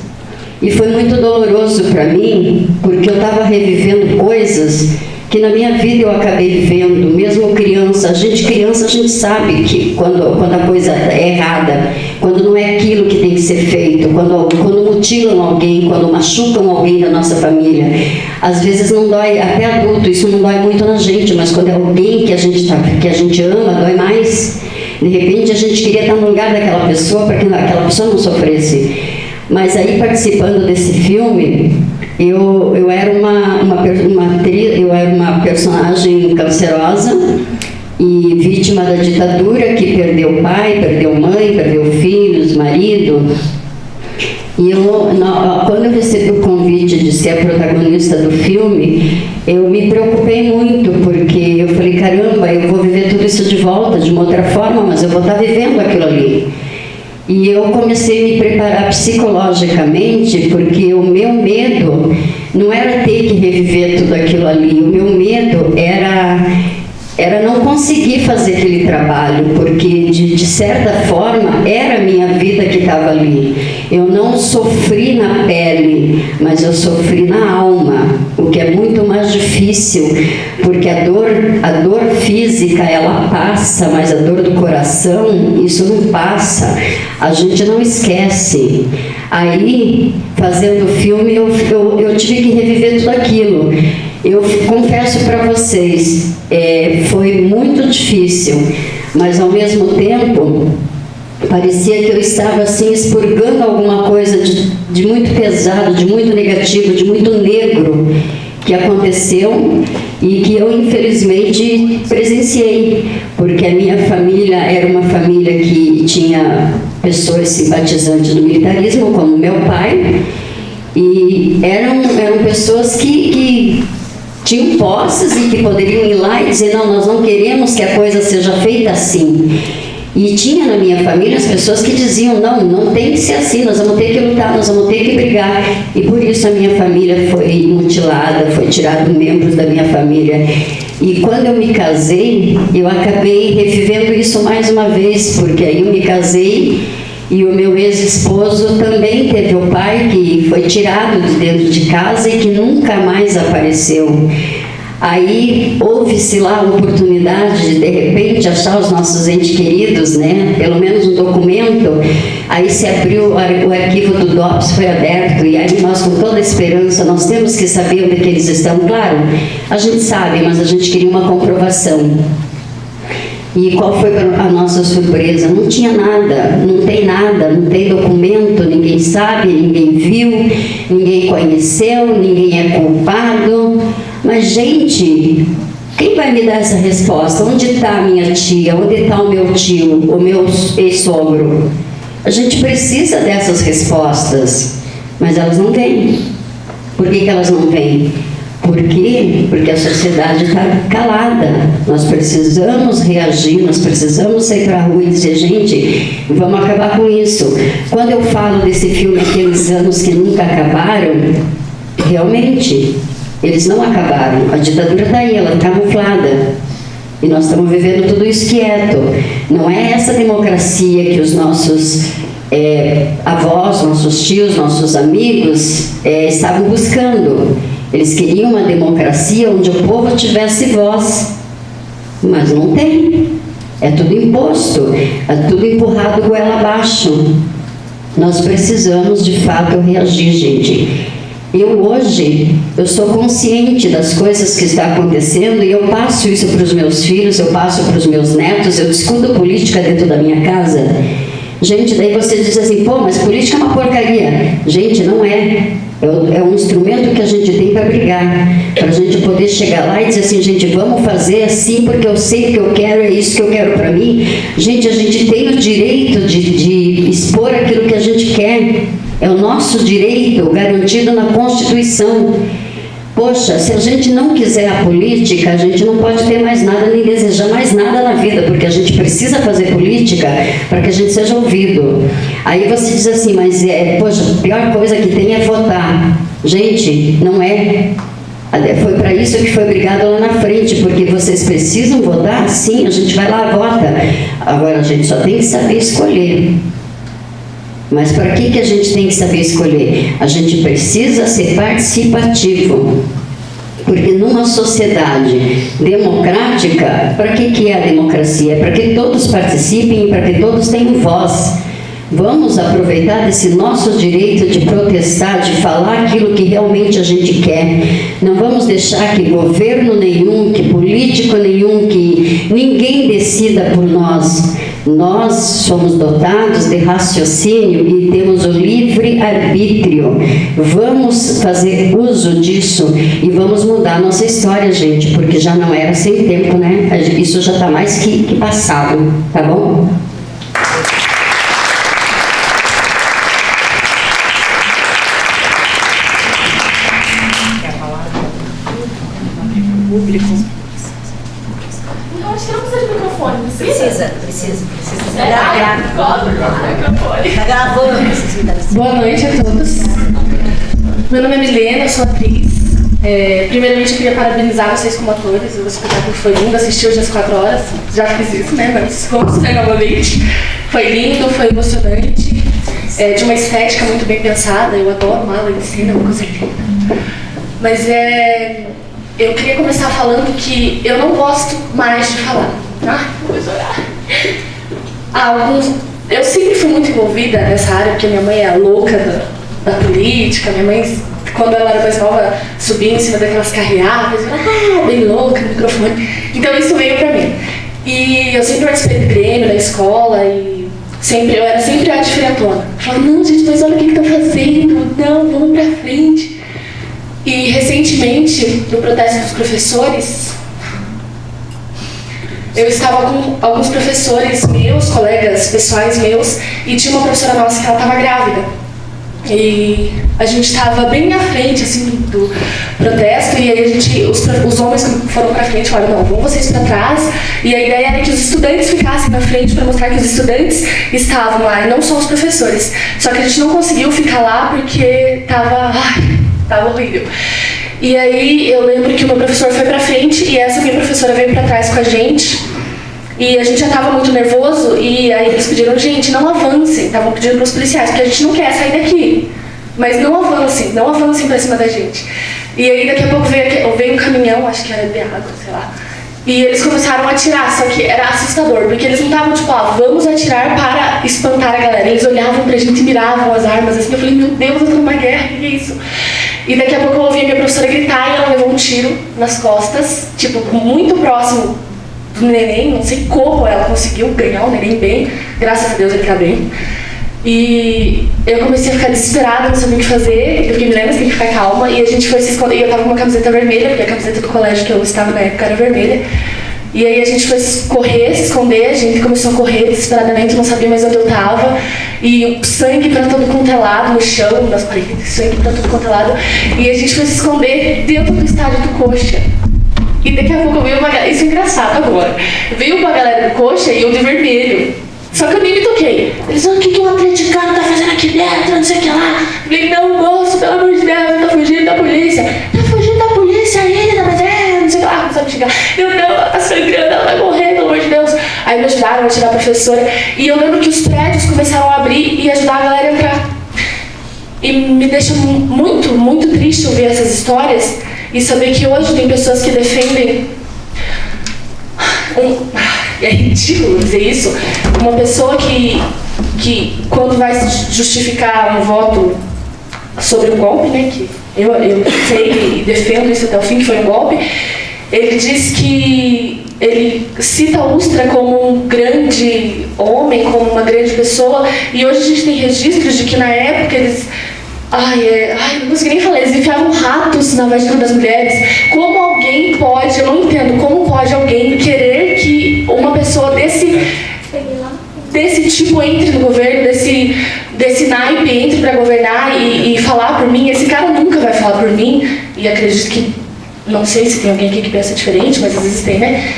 E foi muito doloroso para mim, porque eu estava revivendo coisas que na minha vida eu acabei vivendo, mesmo criança. A gente sabe que quando a coisa é errada, quando não é aquilo que tem que ser feito, quando mutilam alguém, quando machucam alguém da nossa família. Às vezes não dói, até adulto, isso não dói muito na gente, mas quando é alguém que a gente ama, dói mais. De repente a gente queria estar no lugar daquela pessoa para que aquela pessoa não sofresse. Mas aí, participando desse filme, eu era eu era uma personagem cancerosa e vítima da ditadura, que perdeu pai, perdeu mãe, perdeu filhos, marido. E quando eu recebi o convite de ser a protagonista do filme, eu me preocupei muito, porque eu falei: caramba, eu vou viver tudo isso de volta, de uma outra forma, mas eu vou estar vivendo aquilo ali. E eu comecei a me preparar psicologicamente, porque o meu medo não era ter que reviver tudo aquilo ali. O meu medo era não conseguir fazer aquele trabalho, porque de certa forma era a minha vida que estava ali. Eu não sofri na pele, mas eu sofri na alma, o que é muito mais difícil, porque a dor física ela passa, mas a dor do coração, isso não passa. A gente não esquece. Aí, fazendo o filme, eu tive que reviver tudo aquilo. Eu confesso para vocês, foi muito difícil, mas ao mesmo tempo parecia que eu estava assim expurgando alguma coisa de muito pesado, de muito negativo, de muito negro que aconteceu e que eu infelizmente presenciei, porque a minha família era uma família que tinha pessoas simpatizantes do militarismo, como meu pai, e eram pessoas que tinham posses e que poderiam ir lá e dizer: não, nós não queremos que a coisa seja feita assim. E tinha na minha família as pessoas que diziam, não tem que ser assim, nós vamos ter que lutar, nós vamos ter que brigar. E por isso a minha família foi mutilada, foi tirado membros da minha família. E quando eu me casei, eu acabei revivendo isso mais uma vez, porque aí eu me casei e o meu ex-esposo também teve o pai que foi tirado de dentro de casa e que nunca mais apareceu. Aí houve-se lá a oportunidade de repente achar os nossos entes queridos, né? Pelo menos um documento. Aí se abriu, o arquivo do DOPS foi aberto, e aí nós, com toda a esperança, nós temos que saber onde é que eles estão. Claro, a gente sabe, mas a gente queria uma comprovação. E qual foi a nossa surpresa? Não tinha nada, não tem documento, ninguém sabe, ninguém viu, ninguém conheceu, ninguém é culpado. Mas, gente, quem vai me dar essa resposta? Onde está a minha tia? Onde está o meu tio? O meu ex-sogro? A gente precisa dessas respostas, mas elas não vêm. Por que elas não vêm? Por quê? Porque a sociedade está calada. Nós precisamos reagir, nós precisamos sair para a rua e dizer, gente, vamos acabar com isso. Quando eu falo desse filme, Aqueles Anos que Nunca Acabaram, realmente, eles não acabaram. A ditadura está aí, ela está camuflada. E nós estamos vivendo tudo isso quieto. Não é essa democracia que os nossos avós, nossos tios, nossos amigos estavam buscando. Eles queriam uma democracia onde o povo tivesse voz. Mas não tem. É tudo imposto, é tudo empurrado goela abaixo. Nós precisamos, de fato, reagir, gente. Hoje, eu sou consciente das coisas que estão acontecendo e eu passo isso para os meus filhos, eu passo para os meus netos, eu discuto política dentro da minha casa. Gente, daí você diz assim, pô, mas política é uma porcaria. Gente, não é. É um instrumento que a gente tem para brigar, para a gente poder chegar lá e dizer assim, gente, vamos fazer assim porque eu sei que eu quero, é isso que eu quero para mim. Gente, a gente tem o direito de expor aquilo que a gente quer. É o nosso direito garantido na Constituição. Poxa, se a gente não quiser a política, a gente não pode ter mais nada, nem desejar mais nada na vida, porque a gente precisa fazer política para que a gente seja ouvido. Aí você diz assim, mas poxa, a pior coisa que tem é votar. Gente, não é. Foi para isso que foi brigado lá na frente, porque vocês precisam votar? Sim, a gente vai lá, vota. Agora a gente só tem que saber escolher. Mas para que a gente tem que saber escolher? A gente precisa ser participativo. Porque numa sociedade democrática, para que é a democracia? É para que todos participem e para que todos tenham voz. Vamos aproveitar desse nosso direito de protestar, de falar aquilo que realmente a gente quer. Não vamos deixar que governo nenhum, que político nenhum, que ninguém decida por nós. Nós somos dotados de raciocínio e temos o livre-arbítrio. Vamos fazer uso disso e vamos mudar a nossa história, gente, porque já não era sem tempo, né? Isso já está mais que passado, tá bom? Eu acho que não precisa de microfone, Precisa. Tá gravando. Boa noite a todos. Meu nome é Milena, eu sou atriz. Primeiramente eu queria parabenizar vocês como atores. O espetáculo foi lindo, assisti hoje às 4 horas. Já fiz isso, né? Mas vamos ver novamente. Foi lindo, foi emocionante. De uma estética muito bem pensada. Eu adoro mala de cena, uma coisa linda. Mas eu queria começar falando que eu não gosto mais de falar. Ai, vou chorar. Eu sempre fui muito envolvida nessa área, porque minha mãe é a louca da política. Minha mãe, quando ela era mais nova, subia em cima daquelas carreadas, bem louca no microfone. Então isso veio pra mim. E eu sempre participei do Grêmio na escola e eu era sempre a diferentona. Eu falava, não, gente, mas olha o que estão fazendo, não, vamos pra frente. E recentemente, no protesto dos professores, eu estava com alguns professores meus, colegas pessoais meus, e tinha uma professora nossa que ela estava grávida. E a gente estava bem na frente assim, do protesto, e aí os homens que foram para frente falaram, não, vão vocês para trás, e a ideia era que os estudantes ficassem na frente para mostrar que os estudantes estavam lá, e não só os professores. Só que a gente não conseguiu ficar lá porque tava horrível. E aí eu lembro que o meu professor foi para frente e essa minha professora veio para trás com a gente. E a gente já estava muito nervoso e aí eles pediram, gente, não avancem, estavam pedindo para os policiais, porque a gente não quer sair daqui, mas não avancem para cima da gente. E aí daqui a pouco veio um caminhão, acho que era de água, sei lá, e eles começaram a atirar, só que era assustador, porque eles não estavam tipo, vamos atirar para espantar a galera, eles olhavam pra gente e miravam as armas, assim, eu falei, meu Deus, eu tô numa guerra, o que é isso? E daqui a pouco eu ouvi a minha professora gritar e ela levou um tiro nas costas, tipo, muito próximo do neném, não sei como ela conseguiu ganhar o neném bem, graças a Deus ele tá bem. E eu comecei a ficar desesperada, não sabia o que fazer, eu fiquei, Milena, você tem que ficar calma, e a gente foi se esconder, e eu tava com uma camiseta vermelha, porque a camiseta do colégio que eu estava na época era vermelha, e aí a gente foi se esconder, a gente começou a correr desesperadamente, não sabia mais onde eu tava, e sangue pra todo quanto é lado, no chão, nas paredes, sangue pra todo quanto é lado, e a gente foi se esconder dentro do estádio do Coxa. E daqui a pouco veio uma galera, isso é engraçado agora, veio uma galera do Coxa e eu de vermelho. Só que eu nem me toquei. Eles falaram, o que um atleticano tá fazendo aqui dentro, não sei o que lá. Eu falei, não, moço, pelo amor de Deus, tá fugindo da polícia. Tá fugindo da polícia ainda, mas não sei o que lá, não sabe chegar. Eu não, ela tá sangrando, ela vai morrer, pelo amor de Deus. Aí me ajudaram a tirar a professora. E eu lembro que os prédios começaram a abrir e ajudar a galera a entrar. E me deixa muito, muito triste ouvir essas histórias e saber que hoje tem pessoas que defendem é ridículo dizer isso, uma pessoa que quando vai justificar um voto sobre um golpe, né, que eu sei e defendo isso até o fim, que foi um golpe, ele diz que ele cita Ustra como um grande homem, como uma grande pessoa, e hoje a gente tem registros de que na época eles não consegui nem falar, eles enfiavam ratos na vagina das mulheres. Como alguém pode, eu não entendo, como pode alguém querer que uma pessoa desse tipo entre no governo, desse naipe entre para governar e falar por mim? Esse cara nunca vai falar por mim, e acredito que, não sei se tem alguém aqui que pensa diferente, mas às vezes tem, né?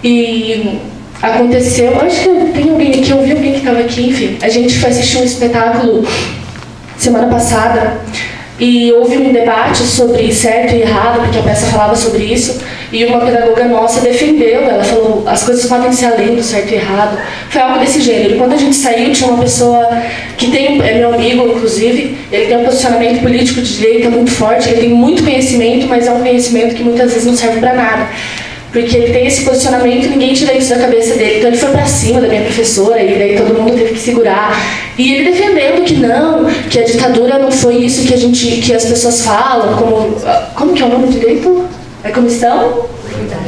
E aconteceu, acho que tem alguém aqui, eu vi alguém que estava aqui, enfim, a gente foi assistir um espetáculo semana passada e houve um debate sobre certo e errado, porque a peça falava sobre isso, e uma pedagoga nossa defendeu, ela falou, as coisas podem ser além do certo e errado, foi algo desse gênero. E quando a gente saiu, tinha uma pessoa que é meu amigo, inclusive, ele tem um posicionamento político de direita muito forte, ele tem muito conhecimento, mas é um conhecimento que muitas vezes não serve para nada. Porque ele tem esse posicionamento e ninguém tira isso da cabeça dele. Então ele foi pra cima da minha professora e daí todo mundo teve que segurar. E ele defendendo que não, que a ditadura não foi isso que as pessoas falam, como que é o nome direito? É comissão?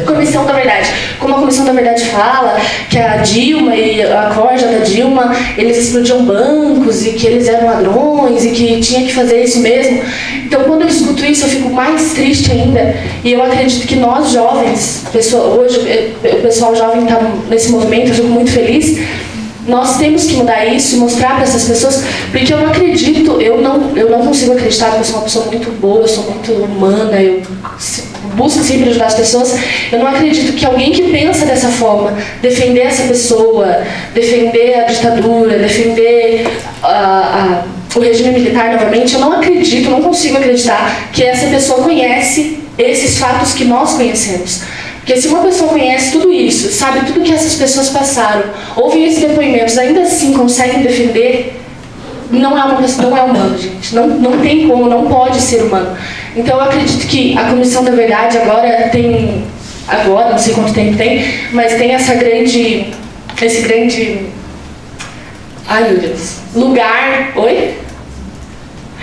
Comissão da Verdade. Como a Comissão da Verdade fala, que a Dilma e a corja da Dilma, eles explodiam bancos e que eles eram ladrões e que tinha que fazer isso mesmo. Então, quando eu escuto isso, eu fico mais triste ainda. E eu acredito que nós jovens, hoje o pessoal jovem está nesse movimento, eu fico muito feliz. Nós temos que mudar isso e mostrar para essas pessoas, porque eu não acredito, eu não consigo acreditar que eu sou uma pessoa muito boa, eu sou muito humana, eu busco sempre ajudar as pessoas. Eu não acredito que alguém que pensa dessa forma, defender essa pessoa, defender a ditadura, defender o regime militar novamente, eu não acredito, não consigo acreditar que essa pessoa conhece esses fatos que nós conhecemos. Porque se uma pessoa conhece tudo isso, sabe tudo que essas pessoas passaram, ouvem esses depoimentos, ainda assim conseguem defender, não é humano, gente. Não tem como, não pode ser humano. Então eu acredito que a Comissão da Verdade agora, não sei quanto tempo tem, mas tem esse grande, ai meu Deus,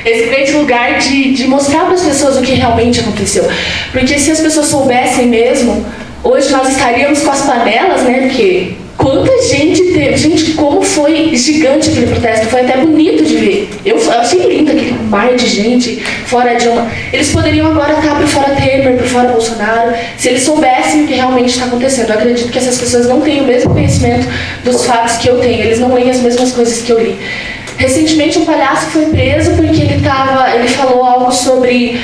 esse grande lugar de mostrar para as pessoas o que realmente aconteceu. Porque se as pessoas soubessem mesmo, hoje nós estaríamos com as panelas, né? Porque quanta gente teve. Gente, como foi gigante aquele protesto. Foi até bonito de ver. Eu achei lindo aquele mar de gente, fora Dilma. Eles poderiam agora estar por fora Temer, por fora Bolsonaro, se eles soubessem o que realmente está acontecendo. Eu acredito que essas pessoas não têm o mesmo conhecimento dos fatos que eu tenho. Eles não leem as mesmas coisas que eu li. Recentemente um palhaço foi preso porque ele falou algo sobre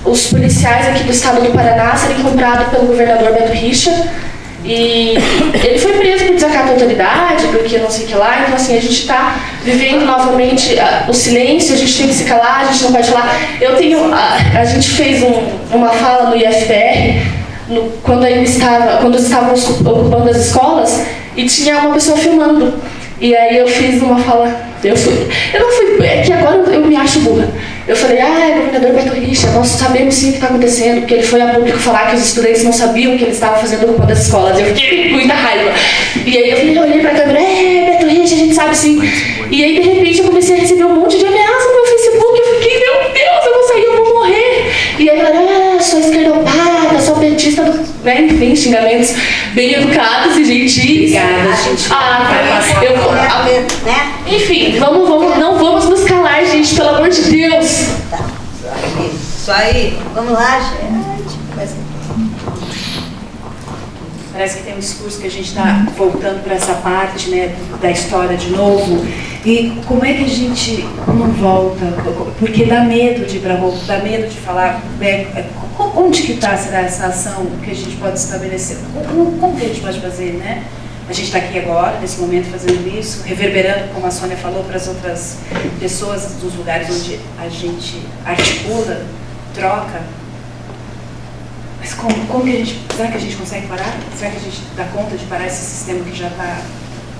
os policiais aqui do estado do Paraná serem comprados pelo governador Beto Richa. E ele foi preso por desacato à autoridade, porque não sei o que lá. Então assim, a gente está vivendo novamente o silêncio, a gente tem que se calar, a gente não pode falar. A gente fez uma fala no IFPR, quando estávamos ocupando as escolas, e tinha uma pessoa filmando. E aí eu fiz uma fala, é que agora eu me acho burra. Eu falei, governador Beto Richa, nós sabemos sim o que está acontecendo, porque ele foi a público falar que os estudantes não sabiam que ele estava fazendo ocupando as escolas. Eu fiquei com muita raiva. E aí eu olhei pra câmera, Beto Richa, a gente sabe sim. E aí de repente eu comecei a receber um monte de ameaça no meu Facebook. Eu fiquei, meu Deus, eu vou sair, eu vou morrer. E aí ela, sou esquerdopata, sou petista, né? Enfim, xingamentos bem educados e gentis. Enfim, não vamos nos calar, gente, pelo amor de Deus. Tá. Isso aí. Vamos lá, gente. Parece que tem um discurso que a gente está voltando para essa parte, né, da história de novo. E como é que a gente não volta? Porque dá medo de ir para a rua, dá medo de falar. Onde que está, será, essa ação que a gente pode estabelecer? Como que a gente pode fazer, né? A gente está aqui agora, nesse momento, fazendo isso, reverberando, como a Sônia falou, para as outras pessoas dos lugares onde a gente articula, troca. Mas como que a gente... Será que a gente consegue parar? Será que a gente dá conta de parar esse sistema que já está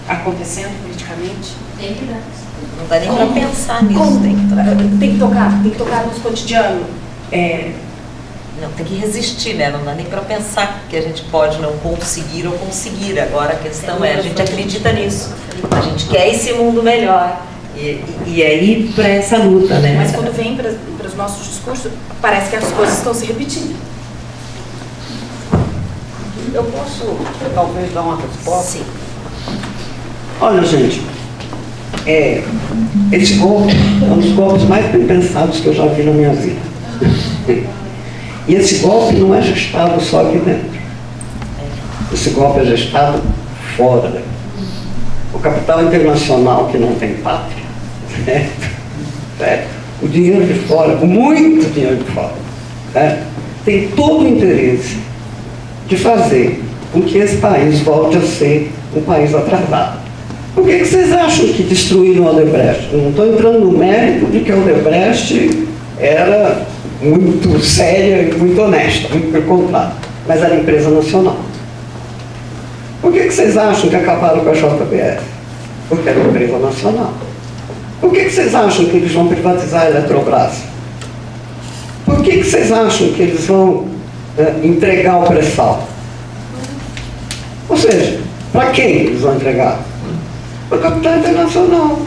acontecendo politicamente? Tem que dar. Não dá nem para pensar nisso. Tem que tocar no cotidiano. Não, tem que resistir, né? Não dá nem para pensar que a gente pode não conseguir ou conseguir. Agora a questão a gente acredita nisso. A gente quer esse mundo melhor. E aí para essa luta, né? Mas quando vem para os nossos discursos, parece que as coisas estão se repetindo. Eu posso, talvez, dar uma resposta? Sim. Olha, gente, esse golpe é um dos golpes mais bem pensados que eu já vi na minha vida. E esse golpe não é gestado só aqui dentro. Esse golpe é gestado fora daqui. O capital internacional que não tem pátria, certo? O dinheiro de fora, muito dinheiro de fora, certo? Tem todo o interesse de fazer com que esse país volte a ser um país atrasado. Por que vocês acham que destruíram a Odebrecht? Eu não estou entrando no mérito de que a Odebrecht era muito séria e muito honesta, muito pelo contrário, mas era empresa nacional. Por que vocês acham que acabaram com a JBS? Porque era empresa nacional. Por que vocês acham que eles vão privatizar a Eletrobras? Por que vocês acham que eles vão entregar o pré-sal? Ou seja, para quem eles vão entregar? Para o capital internacional.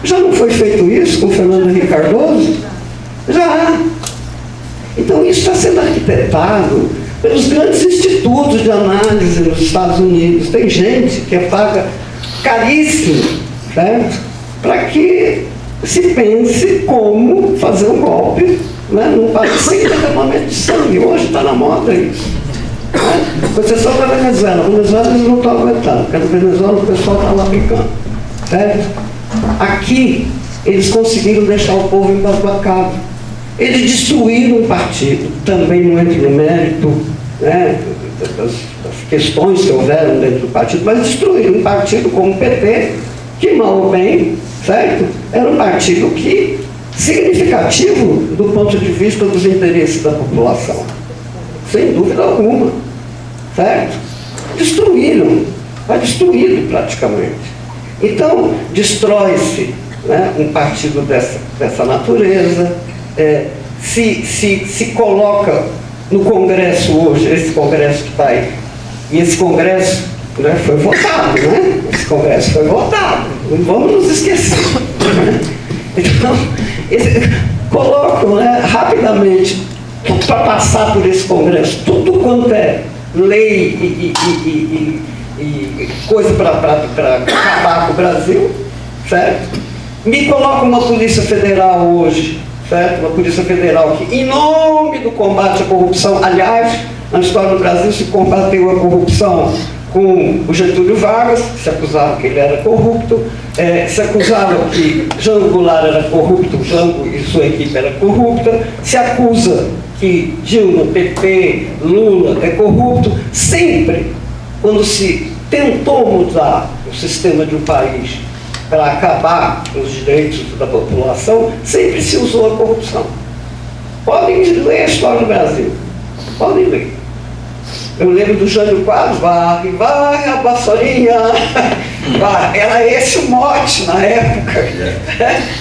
Já não foi feito isso com o Fernando Henrique Cardoso? Já. Então isso está sendo arquitetado pelos grandes institutos de análise nos Estados Unidos. Tem gente que paga caríssimo, certo? Para que se pense como fazer um golpe, né, num país sem derramamento de sangue. Hoje está na moda isso. Né? Você só para a Venezuela. A Venezuela eles não estão aguentando, porque na Venezuela o pessoal está lá picando. Certo? Aqui eles conseguiram deixar o povo embasbacado. Eles destruíram um partido, também não entra no mérito, né, das questões que houveram dentro do partido, mas destruíram um partido como o PT, que mal ou bem, certo? Era um partido que significativo do ponto de vista dos interesses da população, sem dúvida alguma, certo? Destruíram, está destruído praticamente. Então, destrói-se, né, um partido dessa natureza, se coloca no Congresso hoje, esse Congresso que está aí, e esse Congresso, né, foi votado, né? Esse Congresso foi votado, não vamos nos esquecer. Né? Então, colocam, né, rapidamente, para passar por esse Congresso, tudo quanto é lei e coisa para acabar com o Brasil, certo? Me coloca uma Polícia Federal hoje, certo? Uma Polícia Federal que, em nome do combate à corrupção, aliás, na história do Brasil se combateu a corrupção com o Getúlio Vargas, se acusava que ele era corrupto, se acusava que Jango Goulart era corrupto, Jango e sua equipe era corrupta, se acusa que Dilma, PT, Lula é corrupto. Sempre, quando se tentou mudar o sistema de um país para acabar com os direitos da população, sempre se usou a corrupção. Podem ler a história do Brasil, podem ler. Eu lembro do Jânio Quadros, varre, varre a vassourinha. Era esse o mote na época.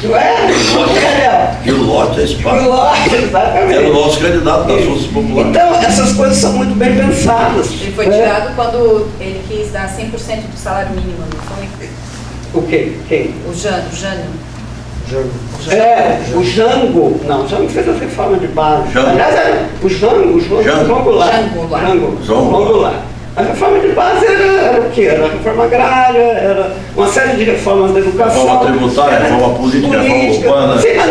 Não é? E o lote é espaço. O lote, exatamente. Era o nosso candidato das forças populares. Então, essas coisas são muito bem pensadas. Ele foi tirado quando ele quis dar 100% do salário mínimo, não foi? O quê? Quem? O Jânio. O Jango. Não, o Jango fez a reforma de base. Jango. Aliás, era o João Goulart. João Goulart. A reforma de base era o quê? Era a reforma agrária, era uma série de reformas da educação. Reforma tributária, reforma política, reforma urbana. Sim, mas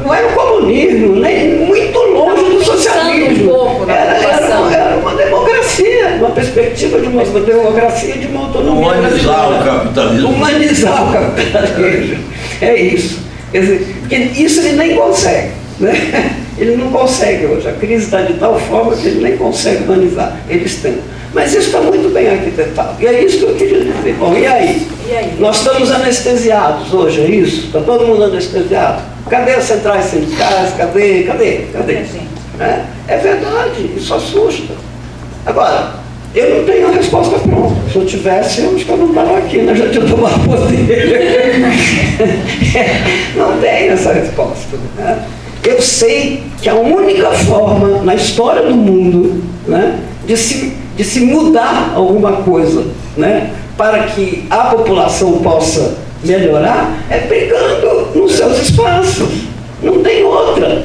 não era o comunismo, nem muito longe do socialismo. Era uma democracia, uma perspectiva de uma democracia, de uma autonomia. Humanizar o capitalismo. Humanizar o capitalismo. É isso. Quer dizer, porque isso ele nem consegue, né? Ele não consegue hoje. A crise está de tal forma que ele nem consegue humanizar. Eles tentam. Mas isso está muito bem arquitetado. E é isso que eu queria dizer. Bom, e aí? Nós estamos anestesiados hoje, é isso? Está todo mundo anestesiado? Cadê as centrais sindicais? Cadê? É verdade, isso assusta. Agora, eu não tenho a resposta pronta. Se eu tivesse, eu acho que eu não estava aqui, né? Já tinha tomado poder. Não tenho essa resposta, né? Eu sei que a única forma na história do mundo, né, de se mudar alguma coisa, né, para que a população possa melhorar é brigando nos seus espaços. Não tem outra.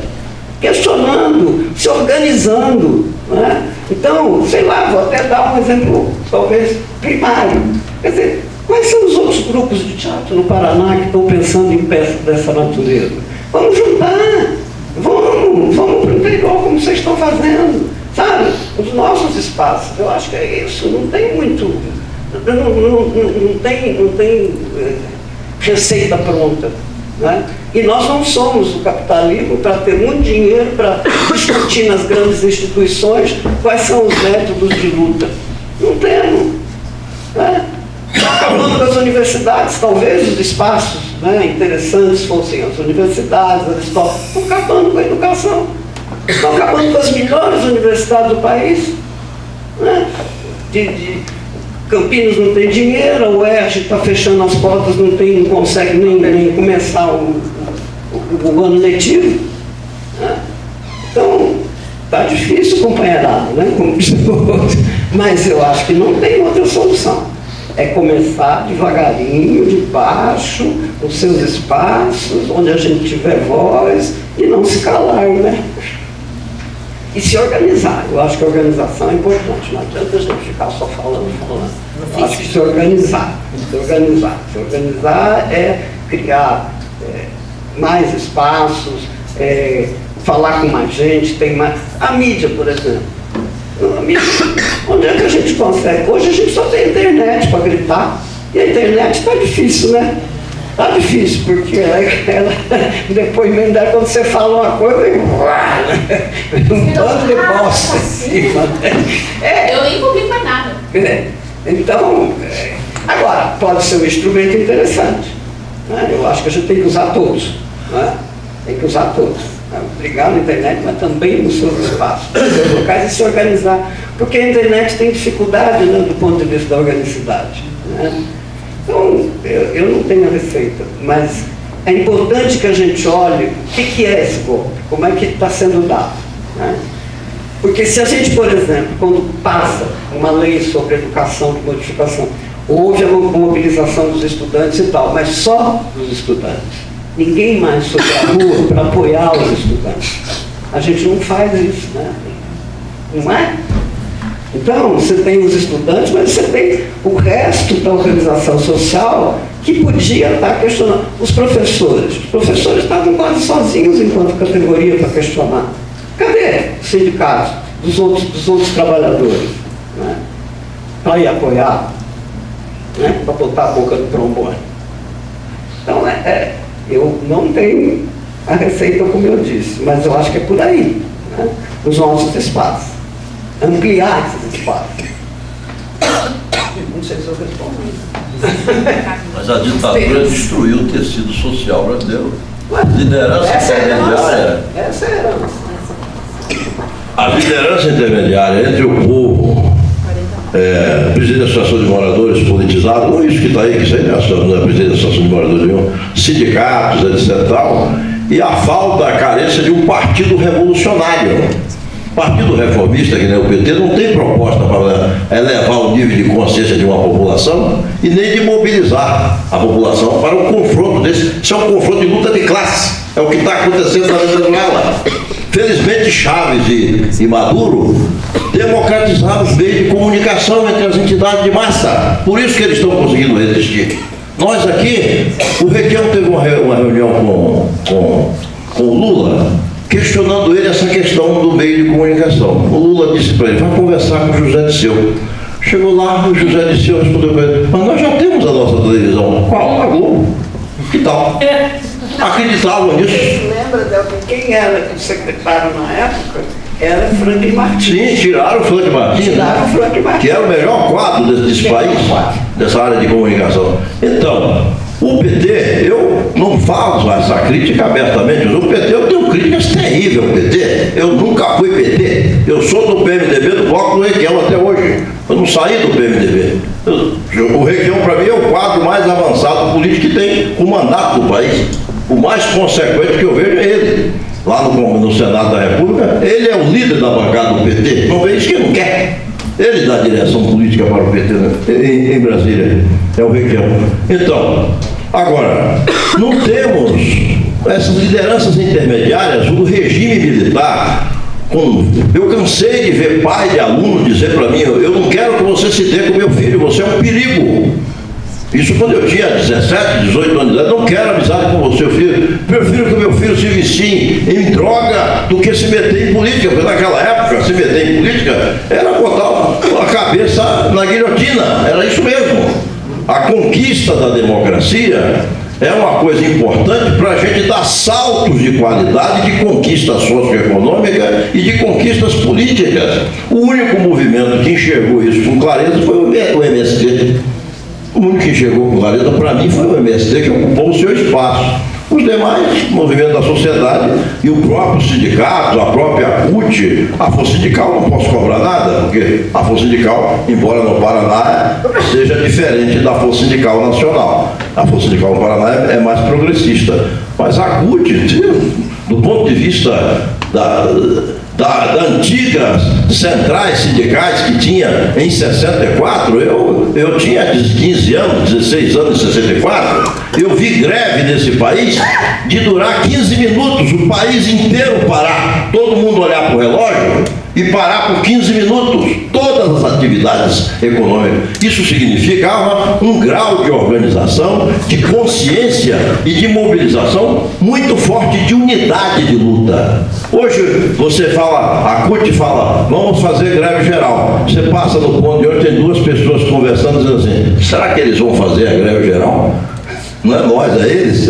Questionando, se organizando, né? Então, sei lá, vou até dar um exemplo, talvez primário. Quer dizer, quais são os outros grupos de teatro no Paraná que estão pensando em peças dessa natureza? Vamos juntar, vamos para o interior como vocês estão fazendo, sabe? Os nossos espaços, eu acho que é isso, não tem muito, não tem receita pronta, né? E nós não somos o capitalismo para ter muito dinheiro para discutir nas grandes instituições quais são os métodos de luta. Não temos. Né? Acabando com as universidades, talvez os espaços, né, interessantes fossem as universidades, estão acabando com a educação. Estão acabando com as melhores universidades do país. Né? Campinas não tem dinheiro, a UERJ está fechando as portas, não consegue nem começar o ano letivo. Né? Então, está difícil, companheirado, né? Como diz o outro. Mas eu acho que não tem outra solução. É começar devagarinho, de baixo, nos seus espaços, onde a gente tiver voz, e não se calar, né? E se organizar. Eu acho que a organização é importante. Não adianta a gente ficar só falando. Eu acho que se organizar. Se organizar é criar mais espaços, falar com mais gente, tem mais. A mídia, por exemplo. A mídia, onde é que a gente consegue? Hoje a gente só tem internet para gritar. E a internet está difícil, né? Está difícil, porque ela depoimento dela, quando você fala uma coisa, um bando de bosta em cima. Eu nem publico mais nada. Então, agora, pode ser um instrumento interessante. Né? Eu acho que a gente tem que usar todos. Né? Tem que usar todos. Né? Brigar na internet, mas também nos seus espaços, nos seus locais, e se organizar. Porque a internet tem dificuldade, né, do ponto de vista da organicidade. Né? Então, eu não tenho a receita, mas é importante que a gente olhe o que é esse golpe, como é que está sendo dado. Né? Porque se a gente, por exemplo, quando passa uma lei sobre educação de modificação, houve a mobilização dos estudantes e tal, mas só dos estudantes. Ninguém mais foi para a rua para apoiar os estudantes. A gente não faz isso, né? Não é? Então, você tem os estudantes, mas você tem o resto da organização social que podia estar questionando. Os professores estavam quase sozinhos enquanto categoria para questionar. Cadê os sindicatos dos outros trabalhadores? Né? aí apoiar, né, para botar a boca do trombone. Então, eu não tenho a receita, como eu disse, mas eu acho que é por aí, né, os nossos espaços. Ampliar esses espaços. Não sei se eu respondo. Mas a ditadura destruiu o tecido social brasileiro. Liderança intermediária. Essa é a herança. A liderança intermediária entre o povo, presidente da Associação de Moradores politizado, não isso que está aí, que isso aí não é presidente da Associação de Moradores nenhum, sindicatos, etc. Tal, e a falta, a carência de um partido revolucionário. Partido reformista, que nem o PT, não tem proposta para elevar o nível de consciência de uma população e nem de mobilizar a população para um confronto desse. Isso é um confronto de luta de classe. É o que está acontecendo na Venezuela. Felizmente, Chávez e Maduro democratizaram os meios de comunicação entre as entidades de massa. Por isso que eles estão conseguindo resistir. Nós aqui, o Requião teve uma reunião com o Lula, questionando ele essa questão do meio de comunicação. O Lula disse para ele, vai conversar com o José Disseu. Chegou lá, o José Disseu respondeu para ele, mas nós já temos a nossa televisão. Qual? A Globo. Que tal? Acreditavam nisso. Você lembra de alguém? Quem era o secretário na época? Era Franklin Martins. Sim, tiraram o Franklin Martins. Tiraram o Franklin Martins. Que era o melhor quadro desse país, dessa área de comunicação. Então, o PT, eu não faço essa crítica abertamente, mas o PT, eu tenho críticas terríveis ao PT. Eu nunca fui PT. Eu sou do PMDB, do Bloco do Requião até hoje. Eu não saí do PMDB. O Requião, para mim, é o quadro mais avançado político que tem o mandato do país. O mais consequente que eu vejo é ele. Lá no Senado da República, ele é o líder da bancada do PT. Não vê isso que ele não quer. Ele dá a direção política para o PT, né? em Brasília. É o Requião. Então, agora, não temos essas lideranças intermediárias, o regime militar. Eu cansei de ver pai de aluno dizer para mim, eu não quero que você se dê com meu filho, você é um perigo. Isso quando eu tinha 17, 18 anos de idade, não quero amizade com você, filho. Prefiro que o meu filho se vicie em droga do que se meter em política, porque naquela época se meter em política era botar a cabeça na guilhotina, era isso mesmo. A conquista da democracia é uma coisa importante para a gente dar saltos de qualidade, de conquista socioeconômica e de conquistas políticas. O único movimento que enxergou isso com clareza foi o MST. O único que chegou com clareza, para mim, foi o MST, que ocupou o seu espaço. Os demais, movimentos da sociedade e o próprio sindicato, a própria CUT, a Força Sindical, não posso cobrar nada, porque a Força Sindical, embora no Paraná, seja diferente da Força Sindical Nacional. A Força Sindical no Paraná é mais progressista. Mas a CUT, do ponto de vista das antigas centrais sindicais que tinha em 64, eu tinha 15 anos, 16 anos em 64, eu vi greve nesse país de durar 15 minutos, o país inteiro parar, todo mundo olhar para o relógio e parar por 15 minutos todas as atividades econômicas. Isso significava um grau de organização, de consciência e de mobilização muito forte, de unidade de luta. Hoje você fala, a CUT fala, vamos fazer greve geral. Você passa no ponto de onde tem duas pessoas conversando dizendo assim, será que eles vão fazer a greve geral? Não é nós, é eles.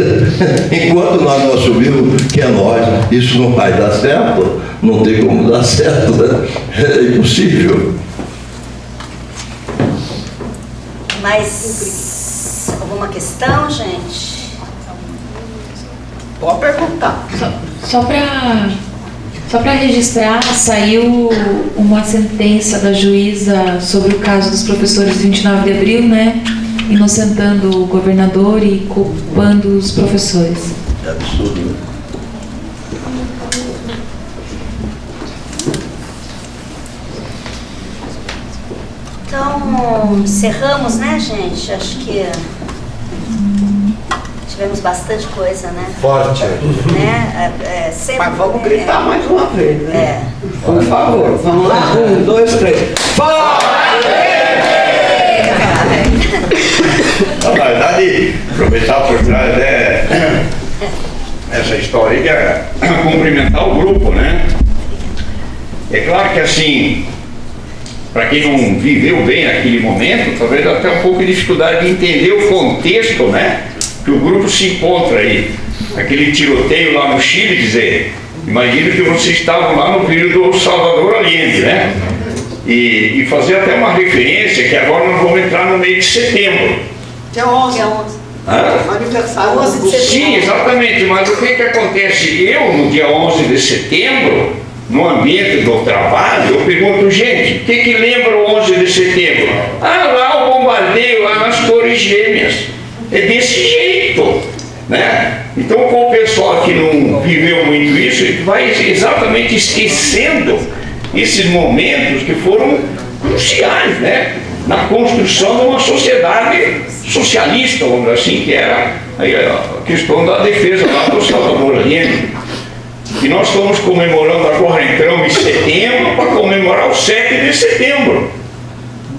Enquanto nós não assumimos que é nós, isso não vai dar certo, não tem como dar certo, né? É impossível. Mas alguma questão, gente? Pode perguntar. Só para registrar, saiu uma sentença da juíza sobre o caso dos professores de 29 de abril, né? Inocentando o governador e culpando os professores. É absurdo, né? Então, encerramos, né, gente? Acho que tivemos bastante coisa, né? Forte. Né? Sempre, Mas vamos gritar mais uma vez, né? É. Por favor, vamos lá. 1, 2, 3. Na verdade, aproveitar por trás essa história e cumprimentar o grupo, né? É claro que assim, para quem não viveu bem aquele momento, talvez até um pouco de dificuldade de entender o contexto, né, que o grupo se encontra aí. Aquele tiroteio lá no Chile, quer dizer, imagino que vocês estavam lá no período do Salvador Allende, né? E fazer até uma referência que agora nós vamos entrar no mês de setembro. Dia 11. Aniversário. 11 de setembro. Sim, exatamente, mas o que acontece? Eu, no dia 11 de setembro, no ambiente do trabalho, eu pergunto, gente, o que lembra o 11 de setembro? Ah, lá o bombardeio, lá nas Torres Gêmeas. É desse jeito, né? Então, com o pessoal que não viveu muito isso, vai exatamente esquecendo esses momentos que foram cruciais, né, na construção de uma sociedade socialista, vamos dizer assim, que era a questão da defesa lá do Salvador Allende. E nós estamos comemorando agora, entramos em setembro, para comemorar o 7 de setembro.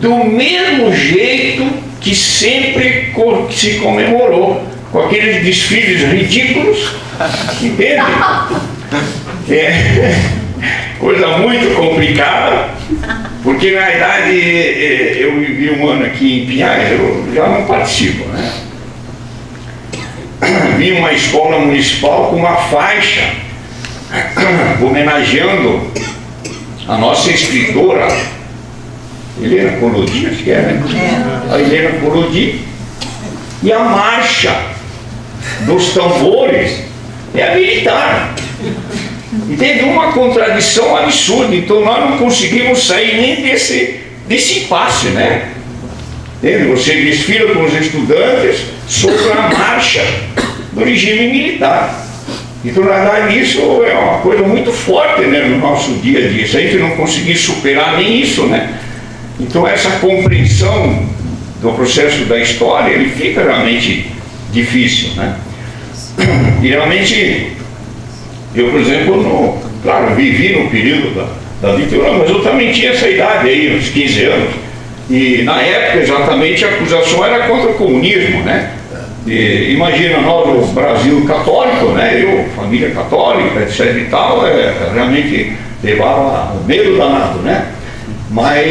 Do mesmo jeito que sempre se comemorou, com aqueles desfiles ridículos, entende? Coisa muito complicada, porque na verdade eu vivi um ano aqui em Pinhais, eu já não participo, né? Vi uma escola municipal com uma faixa homenageando a nossa escritora Helena Colodi, acho que é, né? A Helena Colodi, e a marcha dos tambores é a militar. Entende? Uma contradição absurda. Então nós não conseguimos sair nem desse impasse, né? Entende? Você desfila com os estudantes sobre a marcha do regime militar. Então, na verdade, isso é uma coisa muito forte, né, no nosso dia a dia. Se a gente não conseguir superar nem isso, né? Então, essa compreensão do processo da história, ele fica realmente difícil, né? E realmente, eu, por exemplo, claro, vivi no período da ditadura, mas eu também tinha essa idade aí, uns 15 anos. E na época, exatamente, a acusação era contra o comunismo, né? E, imagina, nós, o Brasil católico, né? Eu, família católica, etc e tal, realmente levava o medo danado, né? Mas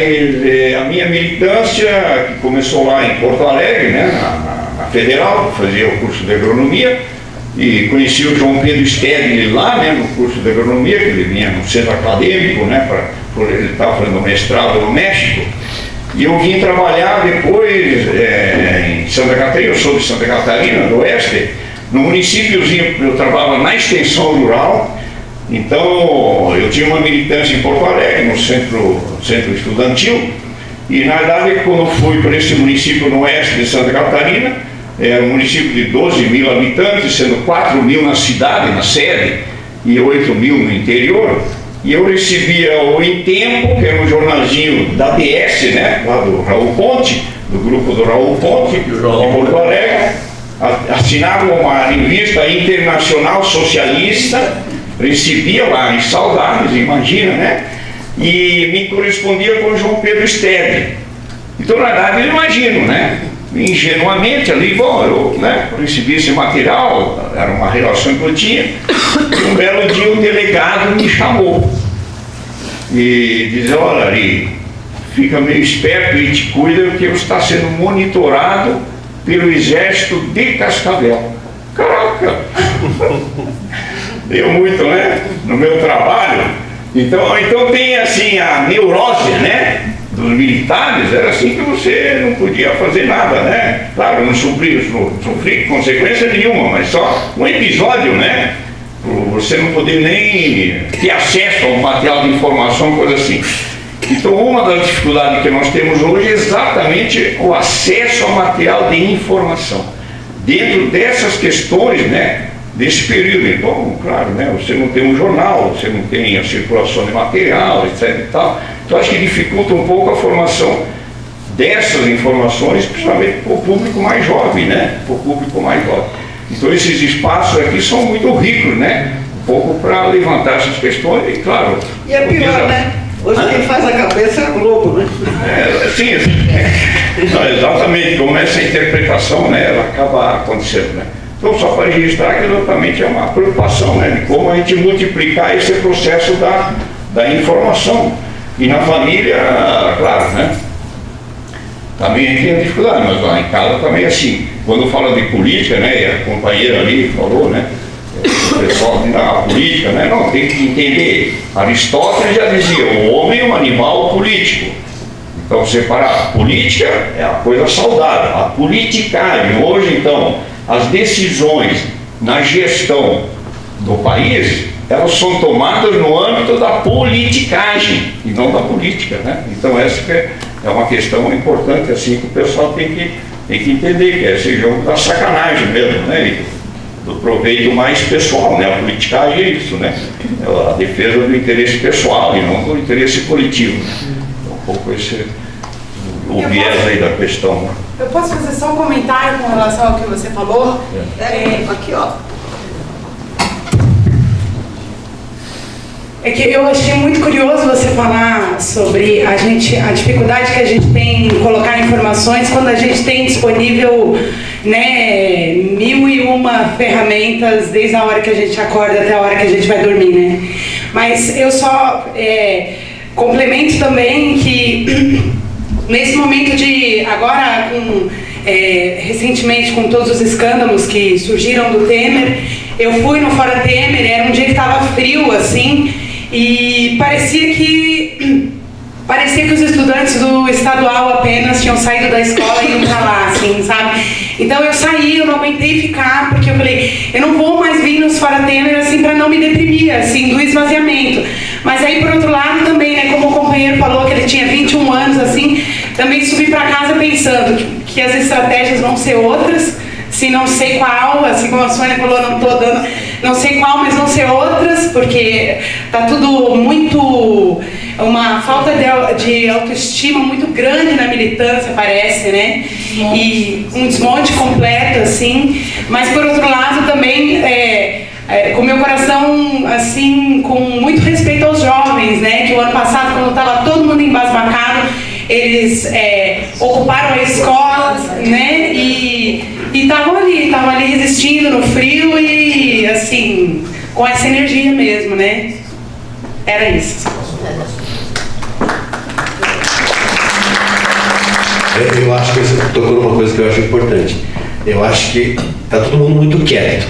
a minha militância, que começou lá em Porto Alegre, né? Na Federal, fazia o curso de agronomia, e conheci o João Pedro Stedley lá, né, no curso de agronomia, que ele vinha no centro acadêmico, né, ele estava fazendo mestrado no México, e eu vim trabalhar depois em Santa Catarina. Eu sou de Santa Catarina, do Oeste, no municípiozinho, eu trabalhava na extensão rural, então eu tinha uma militância em Porto Alegre, no centro estudantil, e na verdade quando fui para esse município no Oeste de Santa Catarina, é um município de 12 mil habitantes, sendo 4 mil na cidade, na sede, e 8 mil no interior. E eu recebia o Em Tempo, que era um jornalzinho da DS, né, lá do Raul Ponte, do grupo do Raul Ponte, de Porto Alegre. Assinava uma revista internacional socialista, recebia lá em Saudades, imagina, né? E me correspondia com o João Pedro Stedley. Então, na verdade, eu imagino, né? Ingenuamente ali, bom, eu, né, recebi esse material, era uma relação que eu tinha, e um belo dia o delegado me chamou e diz: olha, Ari, fica meio esperto e te cuida, porque você está sendo monitorado pelo exército de Cascavel. Caraca! Deu muito, né, no meu trabalho. Então tem assim a neurose, né, dos militares. Era assim que você não podia fazer nada, né? Claro, não sofri consequência nenhuma, mas só um episódio, né? Você não poder nem ter acesso ao material de informação, coisa assim. Então, uma das dificuldades que nós temos hoje é exatamente o acesso ao material de informação. Dentro dessas questões, né, desse período. Então, claro, né, você não tem um jornal, você não tem a circulação de material, etc e tal. Então, acho que dificulta um pouco a formação dessas informações, principalmente para o público mais jovem, né? Para o público mais jovem. Então, esses espaços aqui são muito ricos, né? Um pouco para levantar essas questões e, claro... E é pior, né? Hoje quem faz a cabeça é a Globo, né? Sim, não, exatamente, como essa interpretação, né, ela acaba acontecendo, né? Então, só para registrar que exatamente é uma preocupação, né, de como a gente multiplicar esse processo da informação. E na família, claro, né? Também a gente tem dificuldade, mas lá em casa também é assim. Quando fala de política, né? E a companheira ali falou, né? O pessoal da política, né? Não, tem que entender. Aristóteles já dizia, o homem é um animal político. Então, separar a política é a coisa saudável. A politicagem, hoje, então, as decisões na gestão do país, elas são tomadas no âmbito da politicagem e não da política, né? Então, essa é uma questão importante, assim, que o pessoal tem que entender, que é esse jogo da sacanagem mesmo, né? E do proveito mais pessoal, né? A politicagem é isso, né? É a defesa do interesse pessoal e não do interesse coletivo. Um pouco esse o viés aí da questão. Eu posso fazer só um comentário com relação ao que você falou? Aqui, ó. É que eu achei muito curioso você falar sobre a dificuldade que a gente tem em colocar informações quando a gente tem disponível, né, 1001 ferramentas desde a hora que a gente acorda até a hora que a gente vai dormir, né? Mas eu só complemento também que nesse momento de agora recentemente com todos os escândalos que surgiram do Temer, eu fui no Fora Temer, era um dia que estava frio assim, e parecia que os estudantes do estadual apenas tinham saído da escola e iam pra lá, assim, sabe? Então eu saí, eu não aguentei ficar, porque eu falei, eu não vou mais vir nos Fora Temer, assim, pra não me deprimir, assim, do esvaziamento. Mas aí, por outro lado, também, né, como o companheiro falou que ele tinha 21 anos, assim, também subi pra casa pensando que as estratégias vão ser outras, se não sei qual, assim como a Sônia falou, não sei qual, mas vão ser outras, porque tá tudo muito, uma falta de autoestima muito grande na militância, parece, né? E um desmonte completo, assim, mas por outro lado também, com meu coração, assim, com muito respeito aos jovens, né? Que o ano passado, quando estava todo mundo embasbacado, eles ocuparam a escola, né? E estavam ali resistindo no frio e, assim, com essa energia mesmo, né? Era isso. Eu acho que você tocou numa coisa que eu acho importante. Eu acho que está todo mundo muito quieto,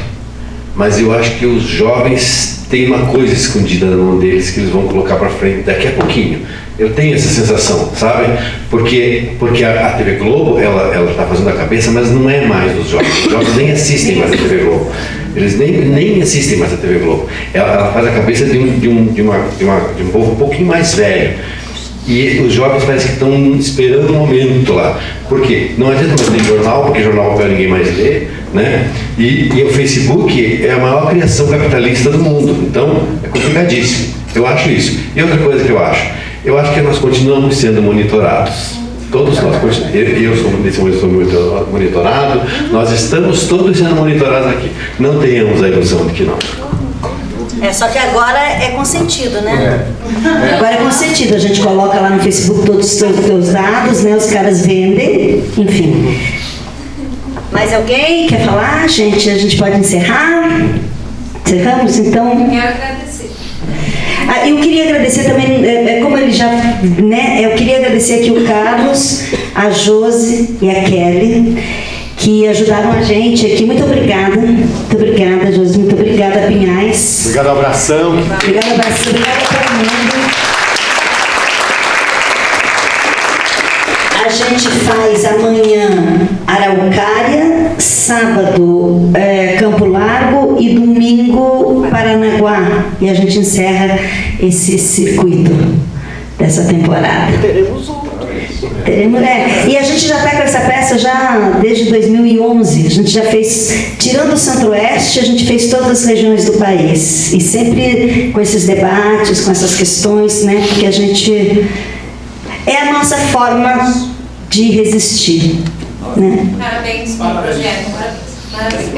mas eu acho que os jovens têm uma coisa escondida na mão deles que eles vão colocar para frente daqui a pouquinho. Eu tenho essa sensação, sabe? Porque a TV Globo, ela está fazendo a cabeça, mas não é mais dos jovens. Os jovens nem assistem mais a TV Globo. Eles nem assistem mais a TV Globo. Ela faz a cabeça de um povo um pouquinho mais velho. E os jovens parecem que estão esperando um momento lá. Por quê? Não adianta mais ter jornal, porque jornal papel ninguém mais lê, né? E o Facebook é a maior criação capitalista do mundo. Então, é complicadíssimo. Eu acho isso. E outra coisa que eu acho que nós continuamos sendo monitorados. Todos nós, eu sou nesse momento monitorado, nós estamos todos sendo monitorados aqui. Não tenhamos a ilusão de que não. Só que agora é consentido, né? Agora é consentido, a gente coloca lá no Facebook todos os teus dados, né? Os caras vendem, enfim. Mais alguém quer falar, gente? A gente pode encerrar? Encerramos, então? Eu quero agradecer. Eu queria agradecer também, como ele já, né? Eu queria agradecer aqui o Carlos, a Josi e a Kelly, que ajudaram a gente aqui. Muito obrigada. Muito obrigada, Josi. Muito obrigada, Pinhais. Obrigado, abração. Obrigada, abração. Obrigada a todo mundo. A gente faz amanhã Araucária, sábado Campo Largo e domingo Paranaguá. E a gente encerra esse circuito dessa temporada. Teremos outro. E a gente já está com essa peça já desde 2011. A gente já fez, tirando o Centro-Oeste, a gente fez todas as regiões do país. E sempre com esses debates, com essas questões, né? Porque a gente... É a nossa forma de resistir. Né? Parabéns pelo projeto. Parabéns.